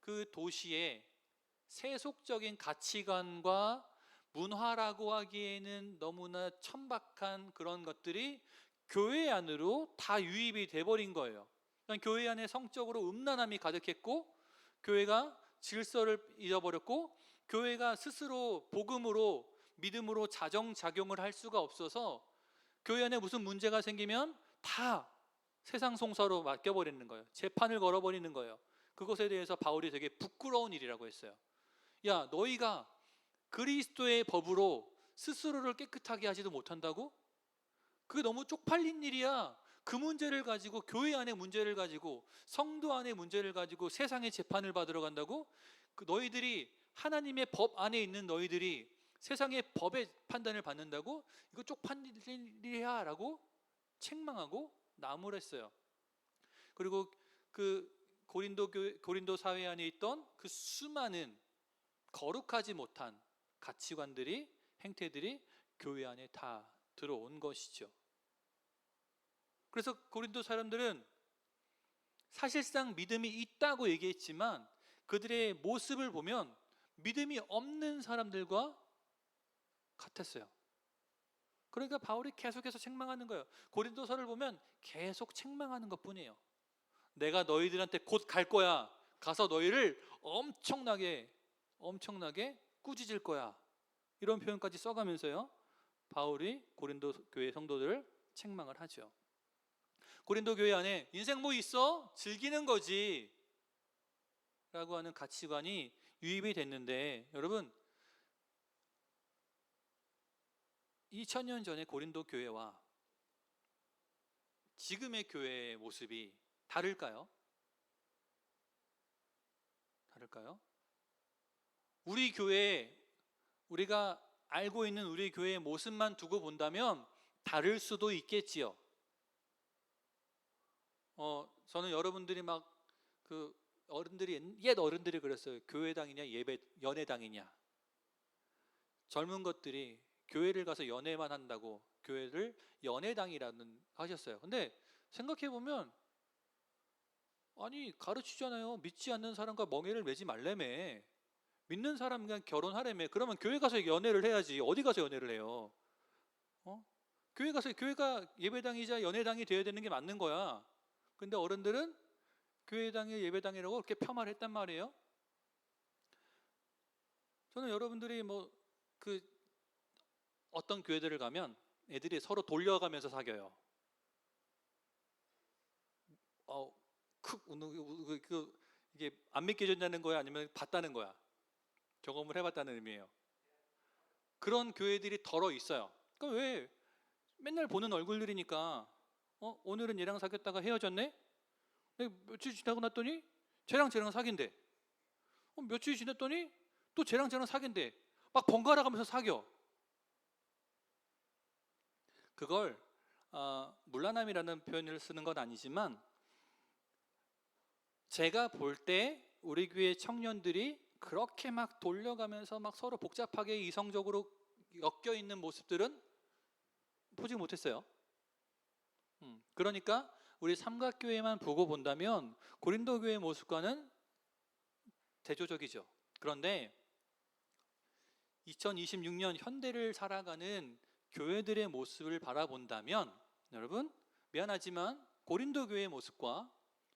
그 도시에 세속적인 가치관과 문화라고 하기에는 너무나 천박한 그런 것들이 교회 안으로 다 유입이 돼버린 거예요. 그러니까 교회 안에 성적으로 음란함이 가득했고 교회가 질서를 잃어버렸고 교회가 스스로 복음으로 믿음으로 자정작용을 할 수가 없어서 교회 안에 무슨 문제가 생기면 다 세상 송사로 맡겨버리는 거예요. 재판을 걸어버리는 거예요. 그것에 대해서 바울이 되게 부끄러운 일이라고 했어요. 야 너희가 그리스도의 법으로 스스로를 깨끗하게 하지도 못한다고? 그게 너무 쪽팔린 일이야. 그 문제를 가지고 교회 안의 문제를 가지고 성도 안의 문제를 가지고 세상의 재판을 받으러 간다고? 그 너희들이 하나님의 법 안에 있는 너희들이 세상의 법의 판단을 받는다고? 이거 쪽팔린 일이야 라고 책망하고 나무랬어요. 그리고 그 고린도 사회 안에 있던 그 수많은 거룩하지 못한 가치관들이, 행태들이 교회 안에 다 들어온 것이죠. 그래서 고린도 사람들은 사실상 믿음이 있다고 얘기했지만 그들의 모습을 보면 믿음이 없는 사람들과 같았어요. 그러니까 바울이 계속해서 책망하는 거예요. 고린도서를 보면 계속 책망하는 것뿐이에요. 내가 너희들한테 곧 갈 거야. 가서 너희를 엄청나게 꾸짖을 거야. 이런 표현까지 써가면서요. 바울이 고린도 교회 성도들을 책망을 하죠. 고린도 교회 안에 인생 뭐 있어? 즐기는 거지 라고 하는 가치관이 유입이 됐는데 여러분 2000년 전의 고린도 교회와 지금의 교회의 모습이 다를까요? 다를까요? 우리 교회, 우리가 알고 있는 우리 교회의 모습만 두고 본다면 다를 수도 있겠지요. 저는 여러분들이 막 그 옛 어른들이 그랬어요. 교회당이냐 연애당이냐. 젊은 것들이 교회를 가서 연애만 한다고 교회를 연애당이라는 하셨어요. 근데 생각해 보면 아니 가르치잖아요. 믿지 않는 사람과 멍에를 매지 말래며. 믿는 사람과 결혼하래며. 그러면 교회 가서 연애를 해야지. 어디 가서 연애를 해요? 교회 가서, 교회가 예배당이자 연애당이 되어야 되는 게 맞는 거야. 근데 어른들은 교회당이 예배당이라고 그렇게 폄하를 했단 말이에요. 저는 여러분들이 어떤 교회들을 가면 애들이 서로 돌려가면서 사겨요. 이게 안 믿겨진다는 거야? 아니면 봤다는 거야? 경험을 해봤다는 의미예요. 그런 교회들이 덜어 있어요. 그럼 왜? 맨날 보는 얼굴들이니까. 오늘은 얘랑 사귀었다가 헤어졌네? 며칠 지나고 났더니 쟤랑 사귄대. 며칠 지났더니 또 쟤랑 사귄대. 막 번갈아 가면서 사겨. 그걸 물란함이라는 표현을 쓰는 건 아니지만, 제가 볼 때 우리 교회 청년들이 그렇게 막 돌려가면서 막 서로 복잡하게 이성적으로 엮여 있는 모습들은 보지 못했어요. 그러니까 우리 삼각교회만 보고 본다면 고린도 교회의 모습과는 대조적이죠. 그런데 2026년 현대를 살아가는 교회들의 모습을 바라본다면, 여러분 미안하지만 고린도 교회의 모습과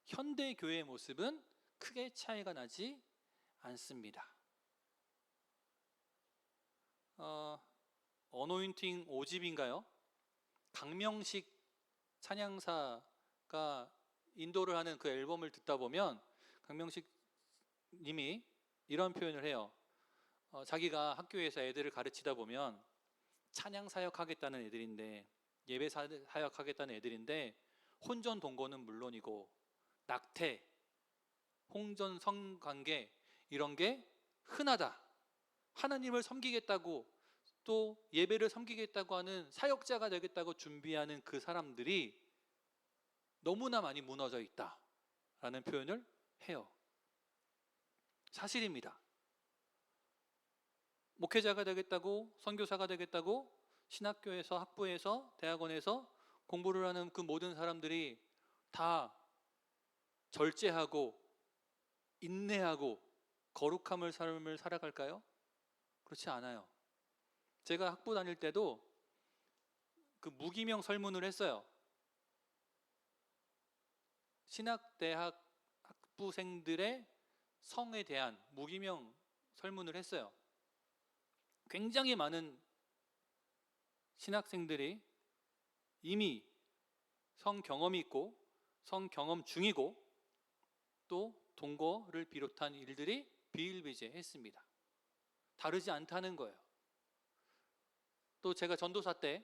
현대 교회의 모습은 크게 차이가 나지 않습니다. 어노인팅 5집인가요? 강명식 찬양사가 인도를 하는 그 앨범을 듣다 보면 강명식 님이 이런 표현을 해요. 자기가 학교에서 애들을 가르치다 보면 찬양 사역하겠다는 애들인데, 예배 사역하겠다는 애들인데, 혼전 동거는 물론이고 낙태, 홍전 성관계 이런 게 흔하다. 하나님을 섬기겠다고, 또 예배를 섬기겠다고 하는 사역자가 되겠다고 준비하는 그 사람들이 너무나 많이 무너져 있다라는 표현을 해요. 사실입니다. 목회자가 되겠다고, 선교사가 되겠다고 신학교에서, 학부에서, 대학원에서 공부를 하는 그 모든 사람들이 다 절제하고 인내하고 거룩함을 삶을 살아갈까요? 그렇지 않아요. 제가 학부 다닐 때도 그 무기명 설문을 했어요. 신학대학 학부생들의 성에 대한 무기명 설문을 했어요. 굉장히 많은 신학생들이 이미 성 경험이 있고 성 경험 중이고 또 동거를 비롯한 일들이 비일비재했습니다. 다르지 않다는 거예요. 또 제가 전도사 때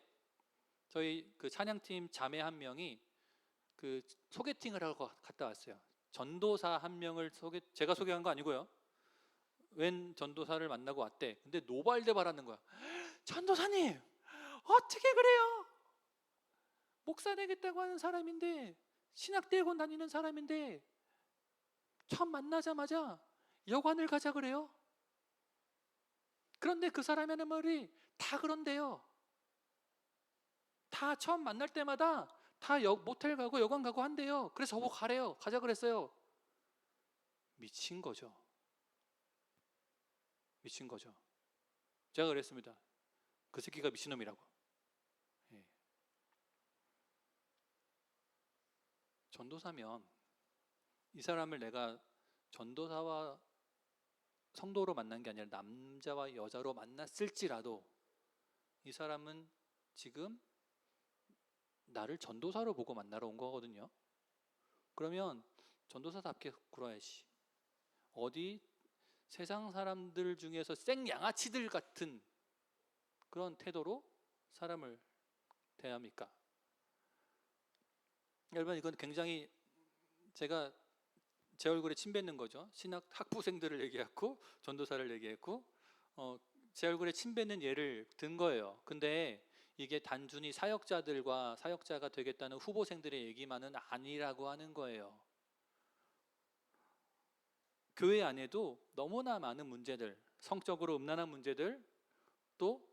저희 그 찬양팀 자매 한 명이 그 소개팅을 하고 갔다 왔어요. 전도사 한 명을 제가 소개한 거 아니고요. 웬 전도사를 만나고 왔대. 근데 노발대발하는 거야. 전도사님, 어떻게 그래요? 목사 되겠다고 하는 사람인데, 신학대학원 다니는 사람인데 처음 만나자마자 여관을 가자 그래요. 그런데 그 사람이 하는 말이 다 그런데요. 다 처음 만날 때마다 다 모텔 가고 여관 가고 한대요. 그래서 저보고 가래요. 가자 그랬어요. 미친 거죠. 미친 거죠. 제가 그랬습니다. 그 새끼가 미친놈이라고. 예. 전도사면 이 사람을 내가 전도사와 성도로 만난 게 아니라 남자와 여자로 만났을지라도 이 사람은 지금 나를 전도사로 보고 만나러 온 거거든요. 그러면 전도사답게 굴어야지. 어디 세상 사람들 중에서 생양아치들 같은 그런 태도로 사람을 대합니까? 여러분, 이건 굉장히 제가 제 얼굴에 침 뱉는 거죠. 신학 학부생들을 얘기했고 전도사를 얘기했고 제 얼굴에 침 뱉는 예를 든 거예요. 근데 이게 단순히 사역자들과 사역자가 되겠다는 후보생들의 얘기만은 아니라고 하는 거예요. 교회 안에도 너무나 많은 문제들, 성적으로 음란한 문제들, 또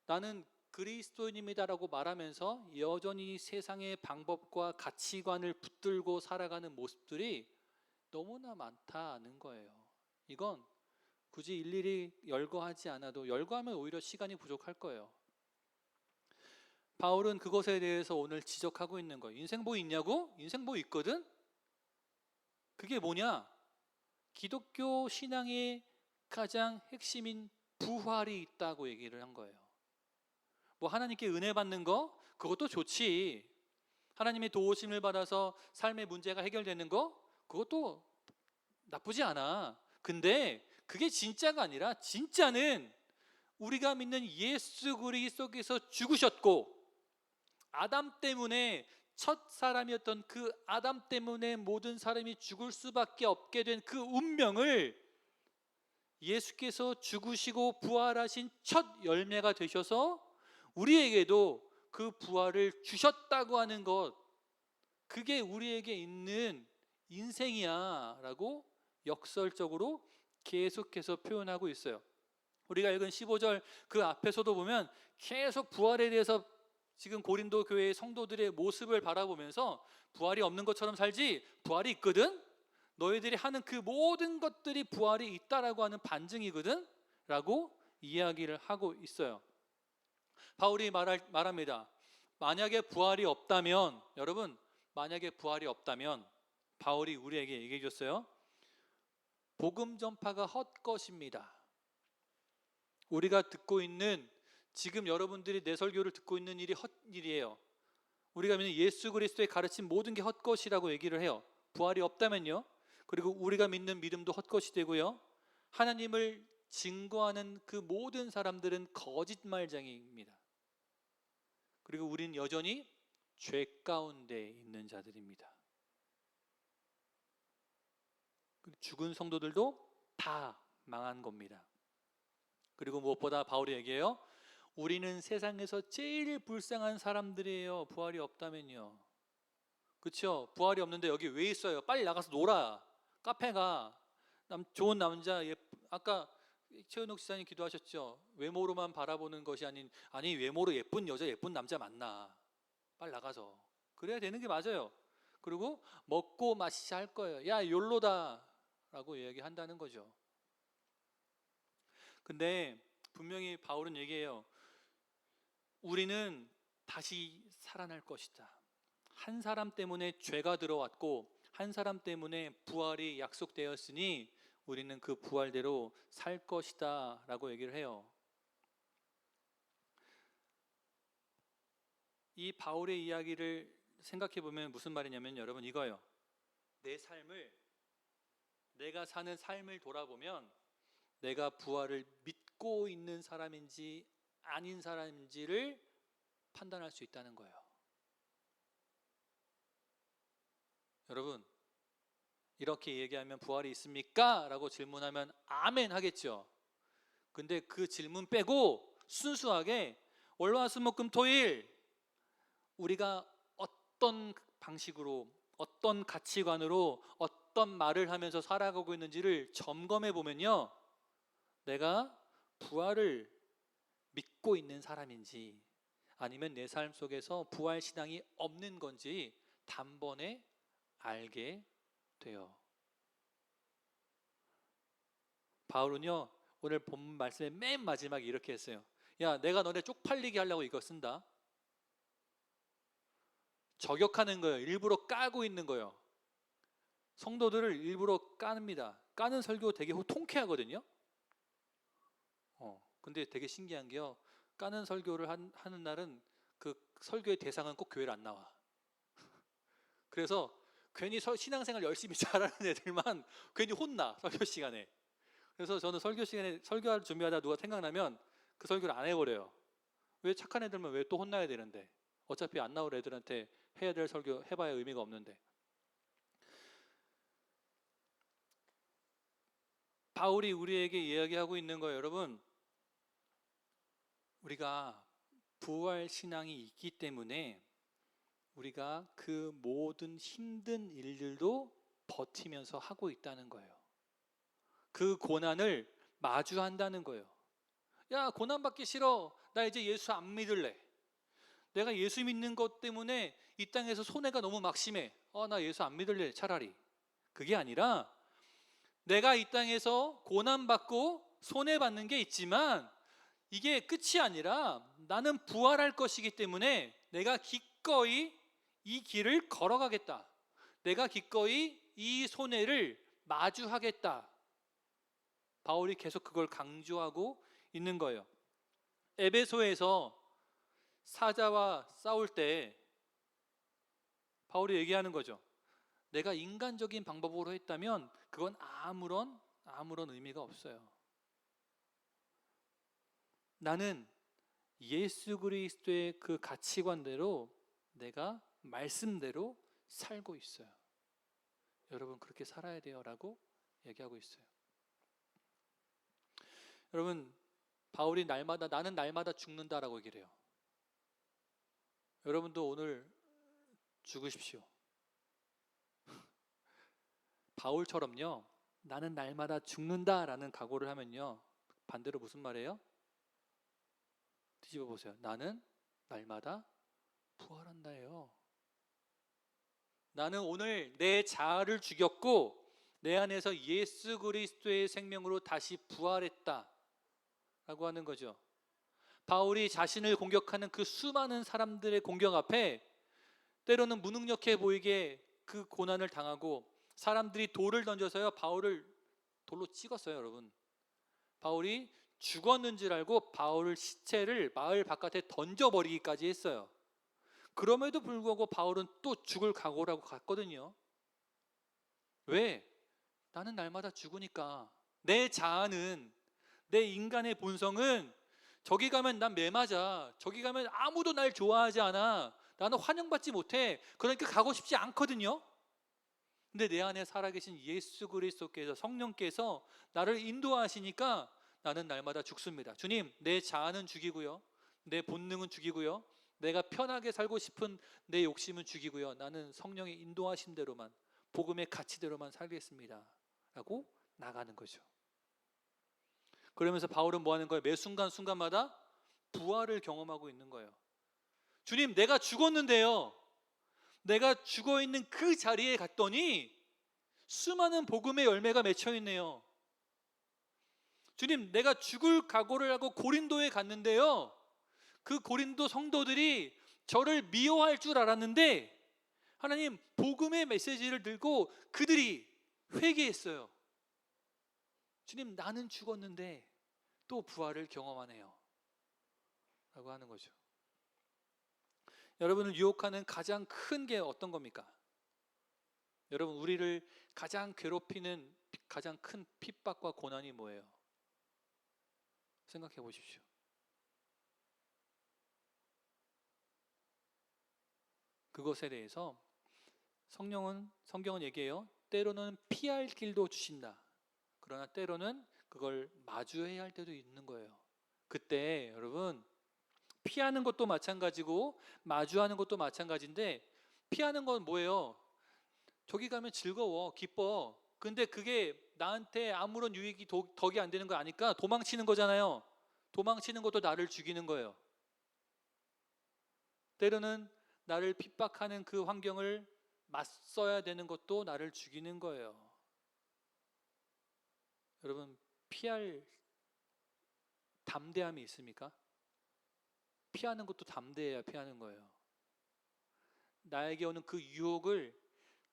나는 그리스도인입니다라고 말하면서 여전히 세상의 방법과 가치관을 붙들고 살아가는 모습들이 너무나 많다는 거예요. 이건 굳이 일일이 열거하지 않아도, 열거하면 오히려 시간이 부족할 거예요. 바울은 그것에 대해서 오늘 지적하고 있는 거예요. 인생 뭐 있냐고? 인생 뭐 있거든? 그게 뭐냐? 기독교 신앙의 가장 핵심인 부활이 있다고 얘기를 한 거예요. 뭐 하나님께 은혜 받는 거? 그것도 좋지. 하나님의 도우심을 받아서 삶의 문제가 해결되는 거? 그것도 나쁘지 않아. 근데 그게 진짜가 아니라, 진짜는 우리가 믿는 예수 그리스도께서 죽으셨고, 아담 때문에, 첫 사람이었던 그 아담 때문에 모든 사람이 죽을 수밖에 없게 된 그 운명을 예수께서 죽으시고 부활하신 첫 열매가 되셔서 우리에게도 그 부활을 주셨다고 하는 것, 그게 우리에게 있는 인생이야 라고 역설적으로 계속해서 표현하고 있어요. 우리가 읽은 15절 그 앞에서도 보면 계속 부활에 대해서 지금 고린도 교회의 성도들의 모습을 바라보면서, 부활이 없는 것처럼 살지, 부활이 있거든? 너희들이 하는 그 모든 것들이 부활이 있다라고 하는 반증이거든? 라고 이야기를 하고 있어요. 바울이 말합니다. 만약에 부활이 없다면, 여러분, 만약에 부활이 없다면 바울이 우리에게 얘기해 줬어요. 복음 전파가 헛것입니다. 우리가 듣고 있는, 지금 여러분들이 내 설교를 듣고 있는 일이 헛일이에요. 우리가 믿는 예수 그리스도의 가르침 모든 게 헛것이라고 얘기를 해요. 부활이 없다면요. 그리고 우리가 믿는 믿음도 헛것이 되고요. 하나님을 증거하는 그 모든 사람들은 거짓말쟁이입니다. 그리고 우리는 여전히 죄 가운데 있는 자들입니다. 죽은 성도들도 다 망한 겁니다. 그리고 무엇보다 바울이 얘기해요. 우리는 세상에서 제일 불쌍한 사람들이에요. 부활이 없다면요. 그렇죠? 부활이 없는데 여기 왜 있어요? 빨리 나가서 놀아. 카페 가. 좋은 남자, 아까 최은옥 지사님 기도하셨죠? 외모로만 바라보는 것이 아니 외모로 예쁜 여자, 예쁜 남자 만나. 빨리 나가서. 그래야 되는 게 맞아요. 그리고 먹고 마시자 할 거예요. 야, 욜로다 라고 얘기한다는 거죠. 근데 분명히 바울은 얘기해요. 우리는 다시 살아날 것이다. 한 사람 때문에 죄가 들어왔고 한 사람 때문에 부활이 약속되었으니 우리는 그 부활대로 살 것이다 라고 얘기를 해요. 이 바울의 이야기를 생각해 보면 무슨 말이냐면, 여러분, 이거예요. 내가 사는 삶을 돌아보면 내가 부활을 믿고 있는 사람인지 아닌 사람인지를 판단할 수 있다는 거예요. 여러분, 이렇게 얘기하면 부활이 있습니까? 라고 질문하면 아멘 하겠죠. 근데 그 질문 빼고 순수하게 월화수목금토일 우리가 어떤 방식으로, 어떤 가치관으로, 어떤 말을 하면서 살아가고 있는지를 점검해 보면요, 내가 부활을 믿고 있는 사람인지 아니면 내 삶 속에서 부활 신앙이 없는 건지 단번에 알게 돼요. 바울은요, 오늘 본 말씀의 맨 마지막에 이렇게 했어요. 야, 내가 너네 쪽팔리게 하려고 이거 쓴다. 저격하는 거예요. 일부러 까고 있는 거예요. 성도들을 일부러 까닙니다. 까는 설교 되게 통쾌하거든요. 근데 되게 신기한 게요, 까는 설교를 하는 날은 그 설교의 대상은 꼭 교회를 안 나와. 그래서 괜히 신앙생활 열심히 잘하는 애들만 괜히 혼나, 설교 시간에. 그래서 저는 설교 시간에 설교를 준비하다 누가 생각나면 그 설교를 안 해버려요. 왜? 착한 애들만 왜 또 혼나야 되는데. 어차피 안 나올 애들한테 해야 될 설교 해봐야 의미가 없는데. 바울이 우리에게 이야기하고 있는 거예요. 여러분, 우리가 부활 신앙이 있기 때문에 우리가 그 모든 힘든 일들도 버티면서 하고 있다는 거예요. 그 고난을 마주한다는 거예요. 야, 고난받기 싫어. 나 이제 예수 안 믿을래. 내가 예수 믿는 것 때문에 이 땅에서 손해가 너무 막심해. 나 예수 안 믿을래, 차라리. 그게 아니라 내가 이 땅에서 고난받고 손해받는 게 있지만 이게 끝이 아니라 나는 부활할 것이기 때문에 내가 기꺼이 이 길을 걸어가겠다. 내가 기꺼이 이 손해를 마주하겠다. 바울이 계속 그걸 강조하고 있는 거예요. 에베소에서 사자와 싸울 때 바울이 얘기하는 거죠. 내가 인간적인 방법으로 했다면 그건 아무런 의미가 없어요. 나는 예수 그리스도의 그 가치관대로 내가 말씀대로 살고 있어요. 여러분 그렇게 살아야 돼요라고 얘기하고 있어요. 여러분 바울이 나는 날마다 죽는다라고 얘기를 해요. 여러분도 오늘 죽으십시오. 바울처럼요, 나는 날마다 죽는다라는 각오를 하면요, 반대로 무슨 말이에요? 뒤집어 보세요. 나는 날마다 부활한다예요. 나는 오늘 내 자아를 죽였고 내 안에서 예수 그리스도의 생명으로 다시 부활했다 라고 하는 거죠. 바울이 자신을 공격하는 그 수많은 사람들의 공격 앞에 때로는 무능력해 보이게 그 고난을 당하고 사람들이 돌을 던져서요 바울을 돌로 찍었어요. 여러분, 바울이 죽었는 줄 알고 바울 시체를 마을 바깥에 던져버리기까지 했어요. 그럼에도 불구하고 바울은 또 죽을 각오를 하고 갔거든요. 왜? 나는 날마다 죽으니까. 내 자아는, 내 인간의 본성은 저기 가면 난 매맞아, 저기 가면 아무도 날 좋아하지 않아, 나는 환영받지 못해, 그러니까 가고 싶지 않거든요. 근데 내 안에 살아계신 예수 그리스도께서, 성령께서 나를 인도하시니까 나는 날마다 죽습니다. 주님, 내 자아는 죽이고요, 내 본능은 죽이고요, 내가 편하게 살고 싶은 내 욕심은 죽이고요, 나는 성령의 인도하심대로만, 복음의 가치대로만 살겠습니다 라고 나가는 거죠. 그러면서 바울은 뭐 하는 거예요? 매 순간순간마다 부활을 경험하고 있는 거예요. 주님, 내가 죽었는데요, 내가 죽어있는 그 자리에 갔더니 수많은 복음의 열매가 맺혀 있네요. 주님, 내가 죽을 각오를 하고 고린도에 갔는데요, 그 고린도 성도들이 저를 미워할 줄 알았는데 하나님, 복음의 메시지를 들고 그들이 회개했어요. 주님, 나는 죽었는데 또 부활을 경험하네요 라고 하는 거죠. 여러분을 유혹하는 가장 큰 게 어떤 겁니까? 여러분, 우리를 가장 괴롭히는 가장 큰 핍박과 고난이 뭐예요? 생각해 보십시오. 그것에 대해서 성경은 얘기해요. 때로는 피할 길도 주신다. 그러나 때로는 그걸 마주해야 할 때도 있는 거예요. 그때 여러분, 피하는 것도 마찬가지고 마주하는 것도 마찬가지인데, 피하는 건 뭐예요? 저기 가면 즐거워, 기뻐. 근데 그게 나한테 아무런 유익이 덕이 안 되는 거 아니까 도망치는 거잖아요. 도망치는 것도 나를 죽이는 거예요. 때로는 나를 핍박하는 그 환경을 맞서야 되는 것도 나를 죽이는 거예요. 여러분, 피할 담대함이 있습니까? 피하는 것도 담대해야 피하는 거예요. 나에게 오는 그 유혹을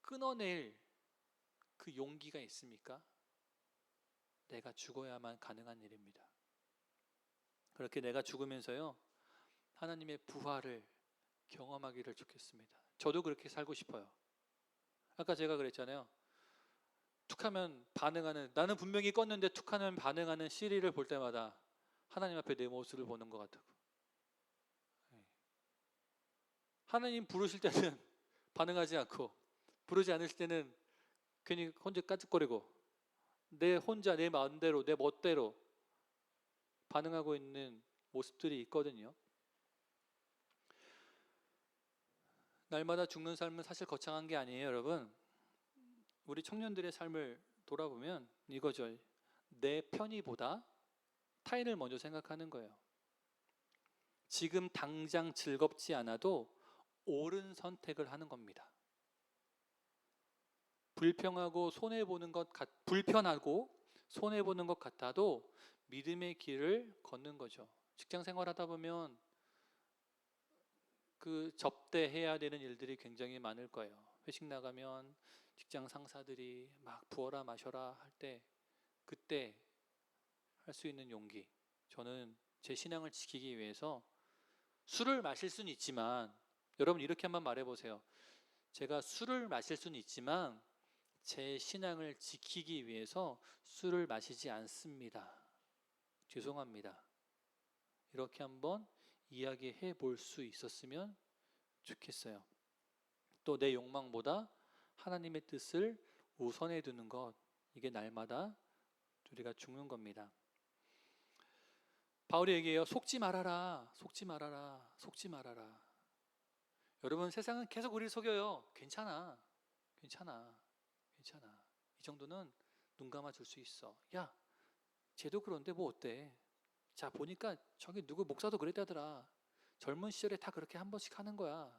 끊어낼 그 용기가 있습니까? 내가 죽어야만 가능한 일입니다. 그렇게 내가 죽으면서요, 하나님의 부활을 경험하기를 좋겠습니다. 저도 그렇게 살고 싶어요. 아까 제가 그랬잖아요. 툭하면 반응하는, 나는 분명히 껐는데 툭하면 반응하는 시리를 볼 때마다 하나님 앞에 내 모습을 보는 것 같다고. 하나님 부르실 때는 반응하지 않고, 부르지 않으실 때는 괜히 혼자 까짓거리고 내 마음대로, 내 멋대로 반응하고 있는 모습들이 있거든요. 날마다 죽는 삶은 사실 거창한 게 아니에요, 여러분. 우리 청년들의 삶을 돌아보면 이거죠. 내 편의보다 타인을 먼저 생각하는 거예요. 지금 당장 즐겁지 않아도 옳은 선택을 하는 겁니다. 불편하고 손해보는 것 같아도 믿음의 길을 걷는 거죠. 직장 생활하다 보면 그 접대해야 되는 일들이 굉장히 많을 거예요. 회식 나가면 직장 상사들이 막 부어라 마셔라 할 때 그때 할 수 있는 용기. 저는 제 신앙을 지키기 위해서 술을 마실 수는 있지만, 여러분 이렇게 한번 말해보세요. 제가 술을 마실 수는 있지만 제 신앙을 지키기 위해서 술을 마시지 않습니다. 죄송합니다. 이렇게 한번 이야기해 볼 수 있었으면 좋겠어요. 또 내 욕망보다 하나님의 뜻을 우선해 두는 것, 이게 날마다 우리가 죽는 겁니다. 바울이 얘기해요. 속지 말아라, 속지 말아라, 속지 말아라. 여러분 세상은 계속 우리를 속여요. 괜찮아, 괜찮아, 괜찮아. 이 정도는 눈 감아 줄 수 있어. 야, 쟤도 그런데 뭐 어때? 자, 보니까 저기 누구 목사도 그랬다더라. 젊은 시절에 다 그렇게 한 번씩 하는 거야.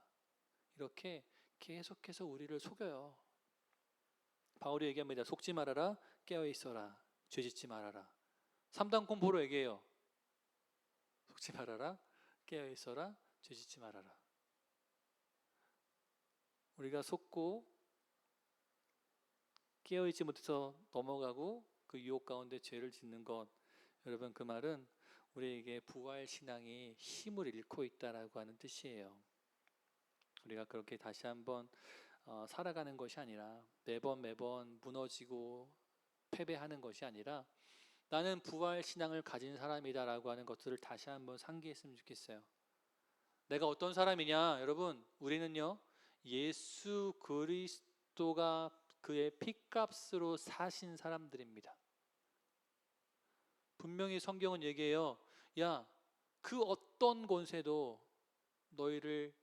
이렇게 계속해서 우리를 속여요. 바울이 얘기합니다. 속지 말아라, 깨어 있어라, 죄짓지 말아라. 3단 콤보로 얘기해요. 속지 말아라, 깨어 있어라, 죄짓지 말아라. 우리가 속고 깨어 있지 못해서 넘어가고 그 유혹 가운데 죄를 짓는 것, 여러분 그 말은 우리에게 부활 신앙이 힘을 잃고 있다라고 하는 뜻이에요. 우리가 그렇게 다시 한번 살아가는 것이 아니라 매번 무너지고 패배하는 것이 아니라 나는 부활 신앙을 가진 사람이다라고 하는 것들을 다시 한번 상기했으면 좋겠어요. 내가 어떤 사람이냐? 여러분, 우리는요, 예수 그리스도가 그의 피값으로 사신 사람들입니다. 분명히 성경은 얘기해요. 야, 그 어떤 권세도 너희를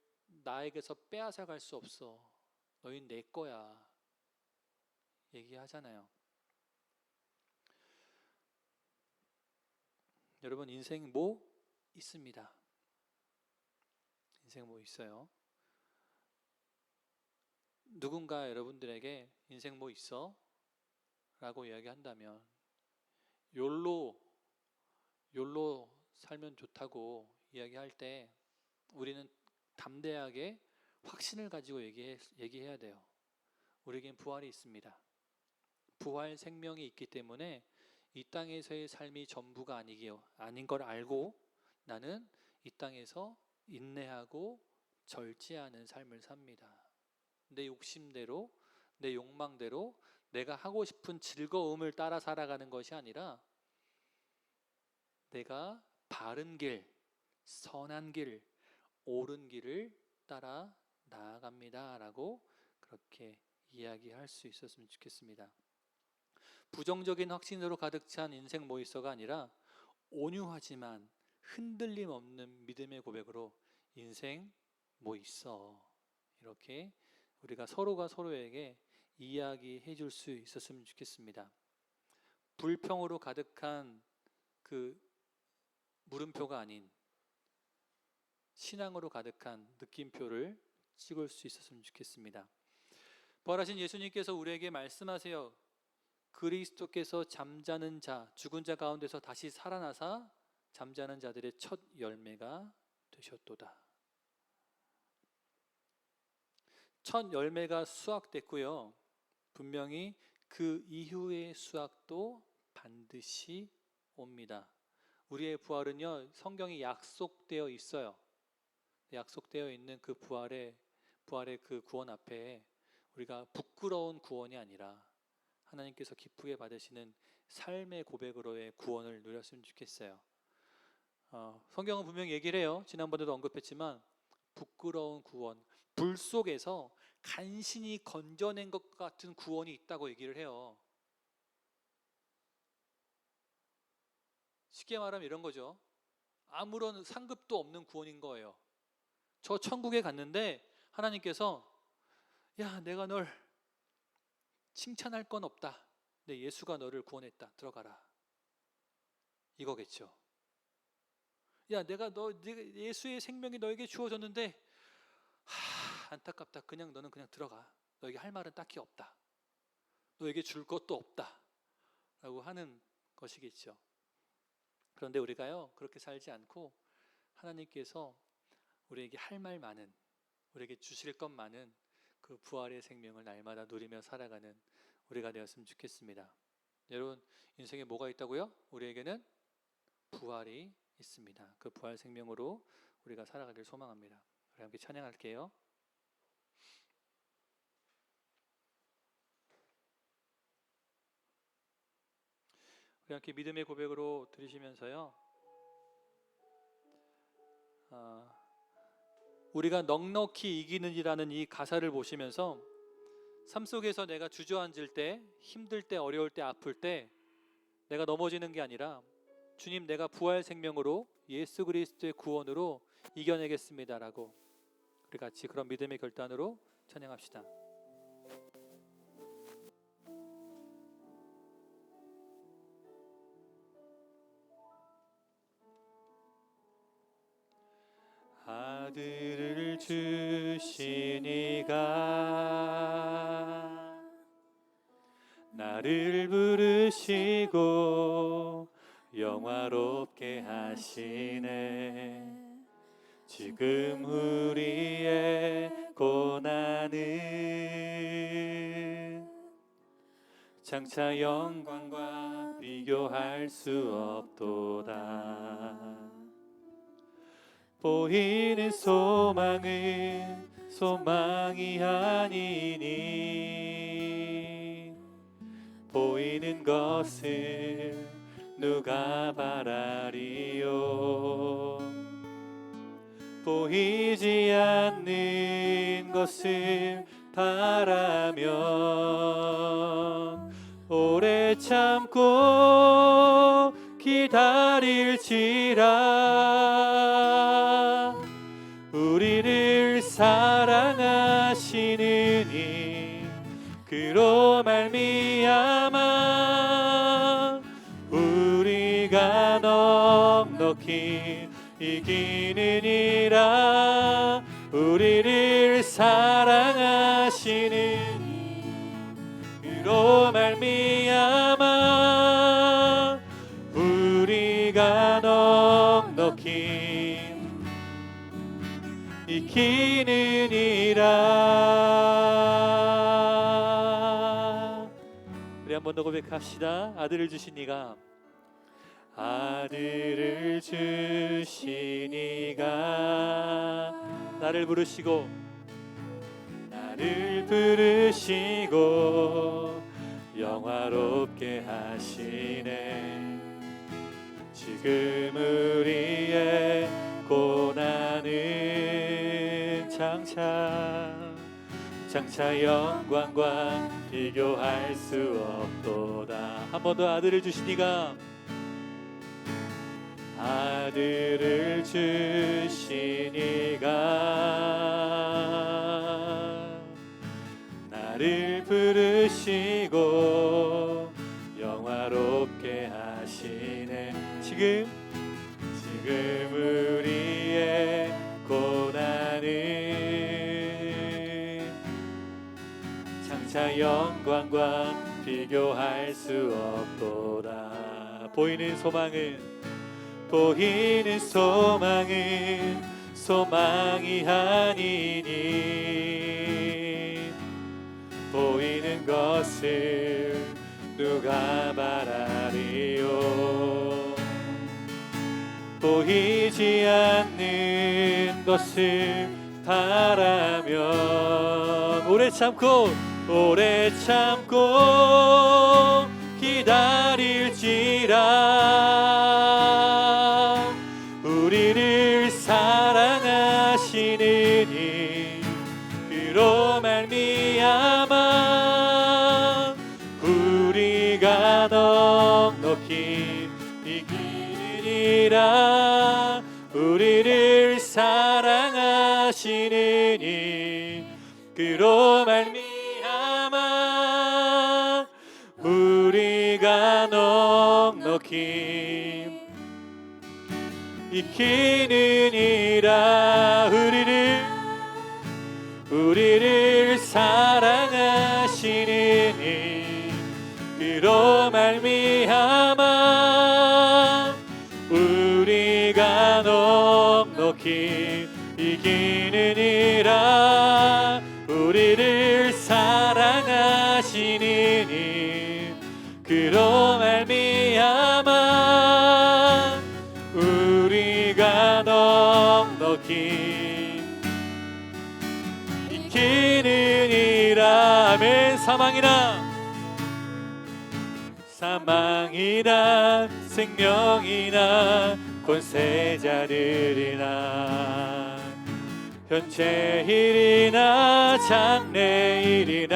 나에게서 빼앗아갈 수 없어. 너희는 내 거야. 얘기하잖아요. 여러분 인생 뭐 있습니다. 인생 뭐 있어요. 누군가 여러분들에게 인생 뭐 있어? 라고 이야기한다면 욜로 살면 좋다고 이야기할 때 우리는 담대하게 확신을 가지고 얘기해야 돼요. 우리에겐 부활이 있습니다. 부활 생명이 있기 때문에 이 땅에서의 삶이 전부가 아닌 걸 알고 나는 이 땅에서 인내하고 절제하는 삶을 삽니다. 내 욕심대로, 내 욕망대로 내가 하고 싶은 즐거움을 따라 살아가는 것이 아니라 내가 바른 길, 선한 길, 옳은 길을 따라 나아갑니다 라고 그렇게 이야기할 수 있었으면 좋겠습니다. 부정적인 확신으로 가득 찬 인생 뭐 있어가 아니라 온유하지만 흔들림 없는 믿음의 고백으로 인생 뭐 있어, 이렇게 우리가 서로가 서로에게 이야기해 줄 수 있었으면 좋겠습니다. 불평으로 가득한 그 물음표가 아닌 신앙으로 가득한 느낌표를 찍을 수 있었으면 좋겠습니다. 부활하신 예수님께서 우리에게 말씀하세요. 그리스도께서 잠자는 자, 죽은 자 가운데서 다시 살아나사 잠자는 자들의 첫 열매가 되셨도다. 첫 열매가 수확됐고요. 분명히 그 이후의 수확도 반드시 옵니다. 우리의 부활은요, 성경이 약속되어 있어요. 약속되어 있는 그 부활의 그 구원 앞에 우리가 부끄러운 구원이 아니라 하나님께서 기쁘게 받으시는 삶의 고백으로의 구원을 누렸으면 좋겠어요. 성경은 분명히 얘기를 해요. 지난번에도 언급했지만 부끄러운 구원, 불 속에서 간신히 건져낸 것 같은 구원이 있다고 얘기를 해요. 쉽게 말하면 이런 거죠. 아무런 상급도 없는 구원인 거예요. 저 천국에 갔는데 하나님께서 야, 내가 널 칭찬할 건 없다. 내 예수가 너를 구원했다. 들어가라. 이거겠죠. 야, 내가 예수의 생명이 너에게 주어졌는데 안타깝다. 그냥 너는 그냥 들어가. 너에게 할 말은 딱히 없다. 너에게 줄 것도 없다. 라고 하는 것이겠죠. 그런데 우리가요, 그렇게 살지 않고 하나님께서 우리에게 할 말 많은, 우리에게 주실 것 많은 그 부활의 생명을 날마다 누리며 살아가는 우리가 되었으면 좋겠습니다. 여러분, 인생에 뭐가 있다고요? 우리에게는 부활이 있습니다. 그 부활 생명으로 우리가 살아가길 소망합니다. 우리 함께 찬양할게요. 우리 함께 믿음의 고백으로 들으시면서요, 우리가 넉넉히 이기는이라는 이 가사를 보시면서 삶 속에서 내가 주저앉을 때, 힘들 때, 어려울 때, 아플 때 내가 넘어지는 게 아니라 주님, 내가 부활 생명으로 예수 그리스도의 구원으로 이겨내겠습니다라고 우리 같이 그런 믿음의 결단으로 찬양합시다. 아들을 주시니가 나를 부르시고 영화롭게 하시네. 지금 우리의 고난은 장차 영광과 비교할 수 없도다. 보이는 소망은 소망이 아니니 보이는 것을 누가 바라리요. 보이지 않는 것을 바라면 오래 참고 기다릴지라. 우리를 사랑하시는 이 그로 말미암아 우리가 넉넉히 이기느니라. 우리를 사랑하시는 그로 말미암아 우리가 넉넉히 이기느니라. 우리 한 번 더 고백합시다. 아들을 주신 이가 아들을 주시니가 나를 부르시고 영화롭게 하시네. 지금 우리의 고난은 장차 영광과 비교할 수 없도다. 한 번 더 아들을 주시니가 아들을 주시니가 나를 부르시고 영화롭게 하시네. 지금 우리의 고난은 장차 영광과 비교할 수 없도다. 보이는 소망은 소망이 아니니 보이는 것을 누가 바라리요. 보이지 않는 것을 바라면 오래 참고 기다릴지라. 우리를 사랑하시는 이 그로 말미암아 우리가 넉넉히 이기느니라. 우리를 사랑하시는 이 그로 말미암아 우리가 넉넉히 익히느니라. 우리를 사랑하시느니 그로 말미암아 우리가 넉넉히 이기느니라. 우리를 사랑하시느니 그로 말미암아 우리가 넉넉히 이기느니라. 아멘. 사망이나 생명이나 권세자들이나 현재일이나 장래일이나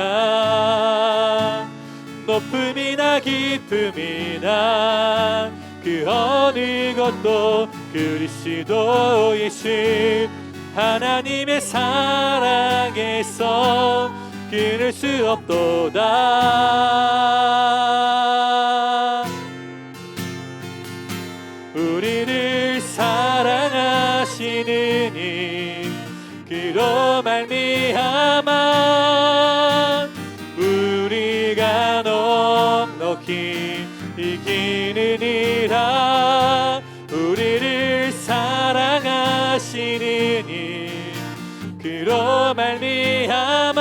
높음이나 깊음이나 그 어느 것도 그리스도 예수 하나님의 사랑에서 끊을 수 없도다. 우리를 사랑하시느니 그로 말미암아 우리가 넉넉히 이기느니라. 우리를 사랑하시느니 그로 말미암아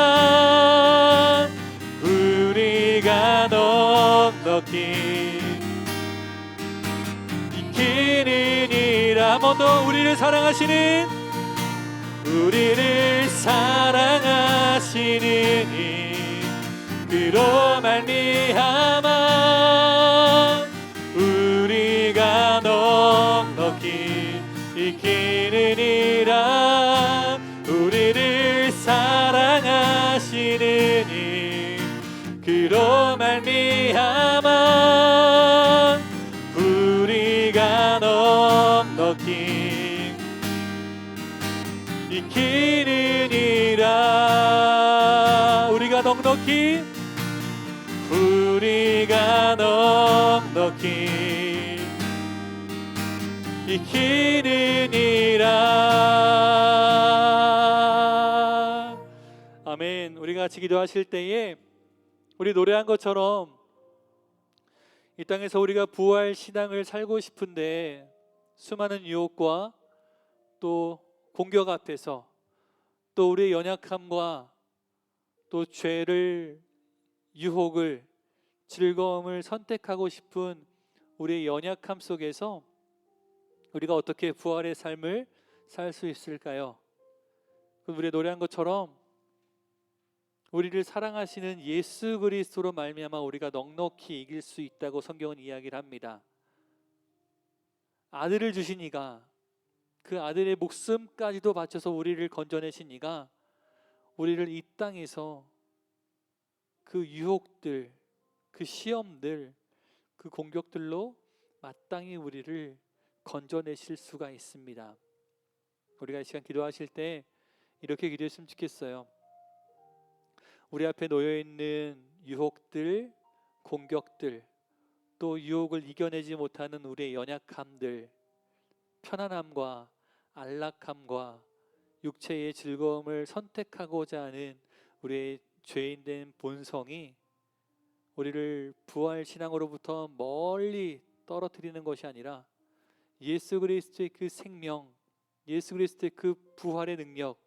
우리가 넉넉히 이기느니라. 한 번 더. 우리를 사랑하시느니 그로 말미암아 우리가 넉넉히 이기느니라. 우리를 사랑하시느니 그로 말미암아 우리가 넉넉히 이기느니라. 우리가 넉넉히 이기느니라. 아멘. 우리가 같이 기도하실 때에 우리 노래한 것처럼 이 땅에서 우리가 부활 신앙을 살고 싶은데 수많은 유혹과 또 공격 앞에서 또 우리의 연약함과 또 죄를 유혹을 즐거움을 선택하고 싶은 우리의 연약함 속에서 우리가 어떻게 부활의 삶을 살 수 있을까요? 우리 노래한 것처럼 우리를 사랑하시는 예수 그리스도로 말미암아 우리가 넉넉히 이길 수 있다고 성경은 이야기를 합니다. 아들을 주시니가 그 아들의 목숨까지도 바쳐서 우리를 건져내시니가 우리를 이 땅에서 그 유혹들, 그 시험들, 그 공격들로 마땅히 우리를 건져내실 수가 있습니다. 우리가 이 시간 기도하실 때 이렇게 기도했으면 좋겠어요. 우리 앞에 놓여있는 유혹들, 공격들, 또 유혹을 이겨내지 못하는 우리의 연약함들, 편안함과 안락함과 육체의 즐거움을 선택하고자 하는 우리의 죄인된 본성이 우리를 부활 신앙으로부터 멀리 떨어뜨리는 것이 아니라 예수 그리스도의 그 생명, 예수 그리스도의 그 부활의 능력,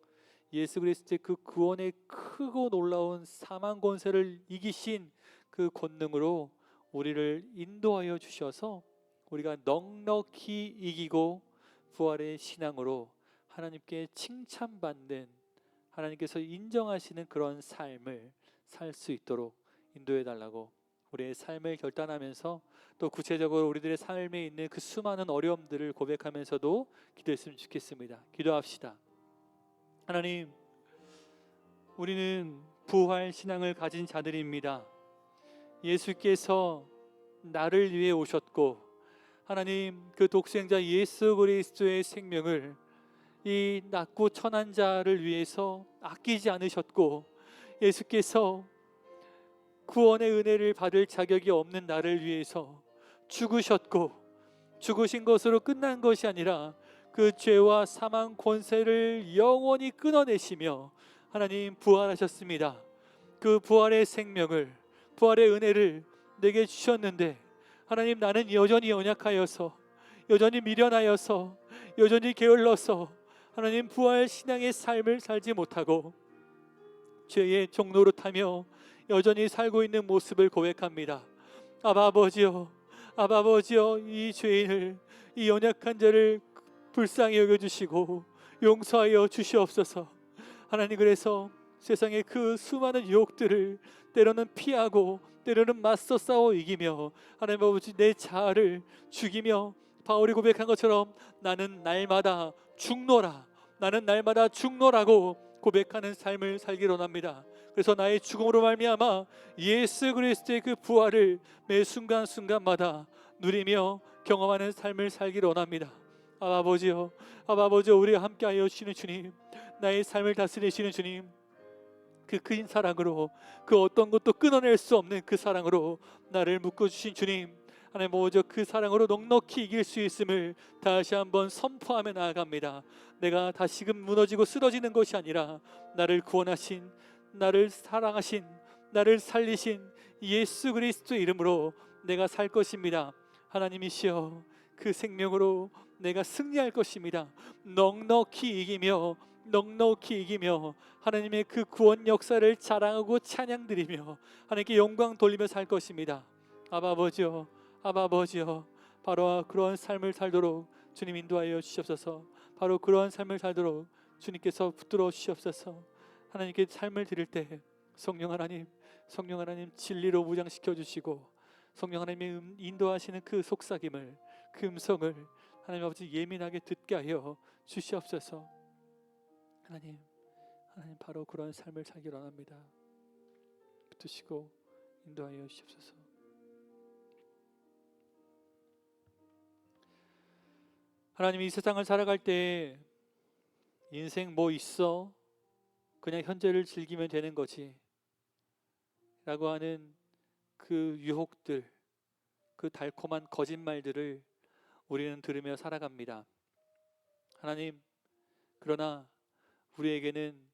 예수 그리스도의 그 구원의 크고 놀라운 사망 권세를 이기신 그 권능으로 우리를 인도하여 주셔서 우리가 넉넉히 이기고 부활의 신앙으로 하나님께 칭찬받는, 하나님께서 인정하시는 그런 삶을 살 수 있도록 인도해 달라고 우리의 삶을 결단하면서 또 구체적으로 우리들의 삶에 있는 그 수많은 어려움들을 고백하면서도 기도했으면 좋겠습니다. 기도합시다. 하나님, 우리는 부활 신앙을 가진 자들입니다. 예수께서 나를 위해 오셨고 하나님 그 독생자 예수 그리스도의 생명을 이 낮고 천한 자를 위해서 아끼지 않으셨고 예수께서 구원의 은혜를 받을 자격이 없는 나를 위해서 죽으셨고 죽으신 것으로 끝난 것이 아니라 그 죄와 사망 권세를 영원히 끊어내시며 하나님 부활하셨습니다. 그 부활의 생명을, 부활의 은혜를 내게 주셨는데 하나님, 나는 여전히 연약하여서, 여전히 미련하여서, 여전히 게을러서 하나님 부활 신앙의 삶을 살지 못하고 죄의 종노릇하며 여전히 살고 있는 모습을 고백합니다. 아바 아버지여, 아바 아버지여, 이 죄인을, 이 연약한 자를 불쌍히 여겨주시고 용서하여 주시옵소서. 하나님, 그래서 세상의 그 수많은 유혹들을 때로는 피하고 때로는 맞서 싸워 이기며 하나님 아버지, 내 자아를 죽이며 바울이 고백한 것처럼 나는 날마다 죽노라, 나는 날마다 죽노라고 고백하는 삶을 살기로 합니다. 그래서 나의 죽음으로 말미암아 예수 그리스도의 그 부활을 매 순간순간마다 누리며 경험하는 삶을 살기로 원합니다. 아바 아버지요, 아바 아버지요, 우리와 함께하여 주시는 주님, 나의 삶을 다스리시는 주님, 그 큰 사랑으로, 그 어떤 것도 끊어낼 수 없는 그 사랑으로 나를 묶어주신 주님, 하나님 아버지, 그 사랑으로 넉넉히 이길 수 있음을 다시 한번 선포하며 나아갑니다. 내가 다시금 무너지고 쓰러지는 것이 아니라 나를 구원하신, 나를 사랑하신, 나를 살리신 예수 그리스도의 이름으로 내가 살 것입니다. 하나님이시여, 그 생명으로 내가 승리할 것입니다. 넉넉히 이기며, 넉넉히 이기며 하나님의 그 구원 역사를 자랑하고 찬양드리며 하나님께 영광 돌리며 살 것입니다. 아바 아버지여, 아바 아버지여, 바로 그러한 삶을 살도록 주님 인도하여 주시옵소서. 바로 그러한 삶을 살도록 주님께서 붙들어 주시옵소서. 하나님께 삶을 드릴 때 성령 하나님, 성령 하나님 진리로 무장시켜 주시고 성령 하나님의 인도하시는 그 속삭임을, 그 음성을 하나님 아버지 예민하게 듣게 하여 주시옵소서. 하나님, 하나님 바로 그런 삶을 살기로 합니다. 붙드시고 인도하여 주시옵소서. 하나님, 이 세상을 살아갈 때 인생 뭐 있어? 그냥 현재를 즐기면 되는 거지 라고 하는 그 유혹들, 그 달콤한 거짓말들을 우리는 들으며 살아갑니다. 하나님, 그러나 우리에게는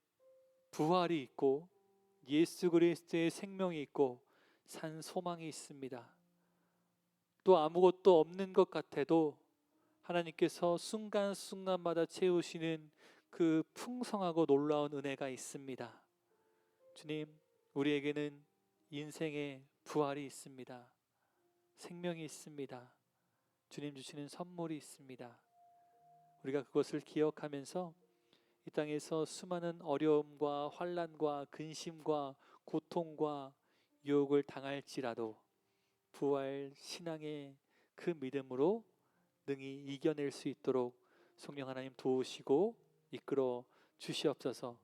부활이 있고 예수 그리스도의 생명이 있고 산 소망이 있습니다. 또 아무것도 없는 것 같아도 하나님께서 순간순간마다 채우시는 그 풍성하고 놀라운 은혜가 있습니다. 주님, 우리에게는 인생의 부활이 있습니다. 생명이 있습니다. 주님 주시는 선물이 있습니다. 우리가 그것을 기억하면서 이 땅에서 수많은 어려움과 환난과 근심과 고통과 유혹을 당할지라도 부활 신앙의 그 믿음으로 능히 이겨낼 수 있도록 성령 하나님 도우시고 이끌어 주시옵소서.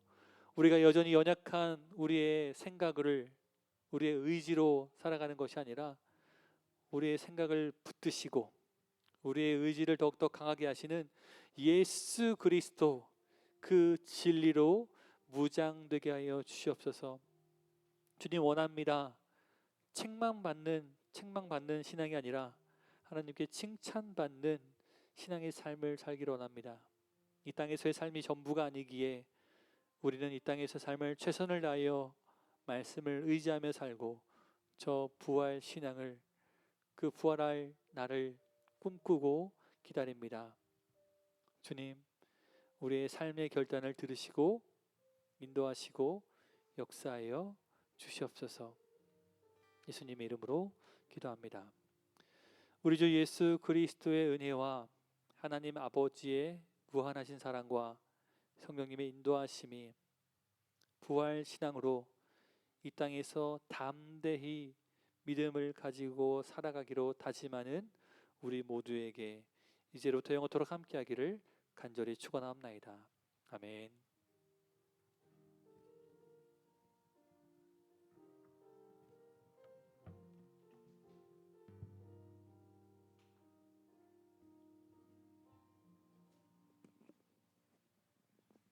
우리가 여전히 연약한 우리의 생각을, 우리의 의지로 살아가는 것이 아니라 우리의 생각을 붙드시고 우리의 의지를 더욱더 강하게 하시는 예수 그리스도 그 진리로 무장되게 하여 주시옵소서. 주님, 원합니다. 책망받는 신앙이 아니라 하나님께 칭찬받는 신앙의 삶을 살기를 원합니다. 이 땅에서의 삶이 전부가 아니기에 우리는 이 땅에서 삶을 최선을 다하여 말씀을 의지하며 살고 저 부활 신앙을, 그 부활할 날을 꿈꾸고 기다립니다. 주님, 우리의 삶의 결단을 들으시고 인도하시고 역사하여 주시옵소서. 예수님의 이름으로 기도합니다. 우리 주 예수 그리스도의 은혜와 하나님 아버지의 무한하신 사랑과 성령님의 인도하심이 부활 신앙으로 이 땅에서 담대히 믿음을 가지고 살아가기로 다짐하는 우리 모두에게 이제로부터 영원토록 함께하기를 간절히 축원하옵나이다. 아멘.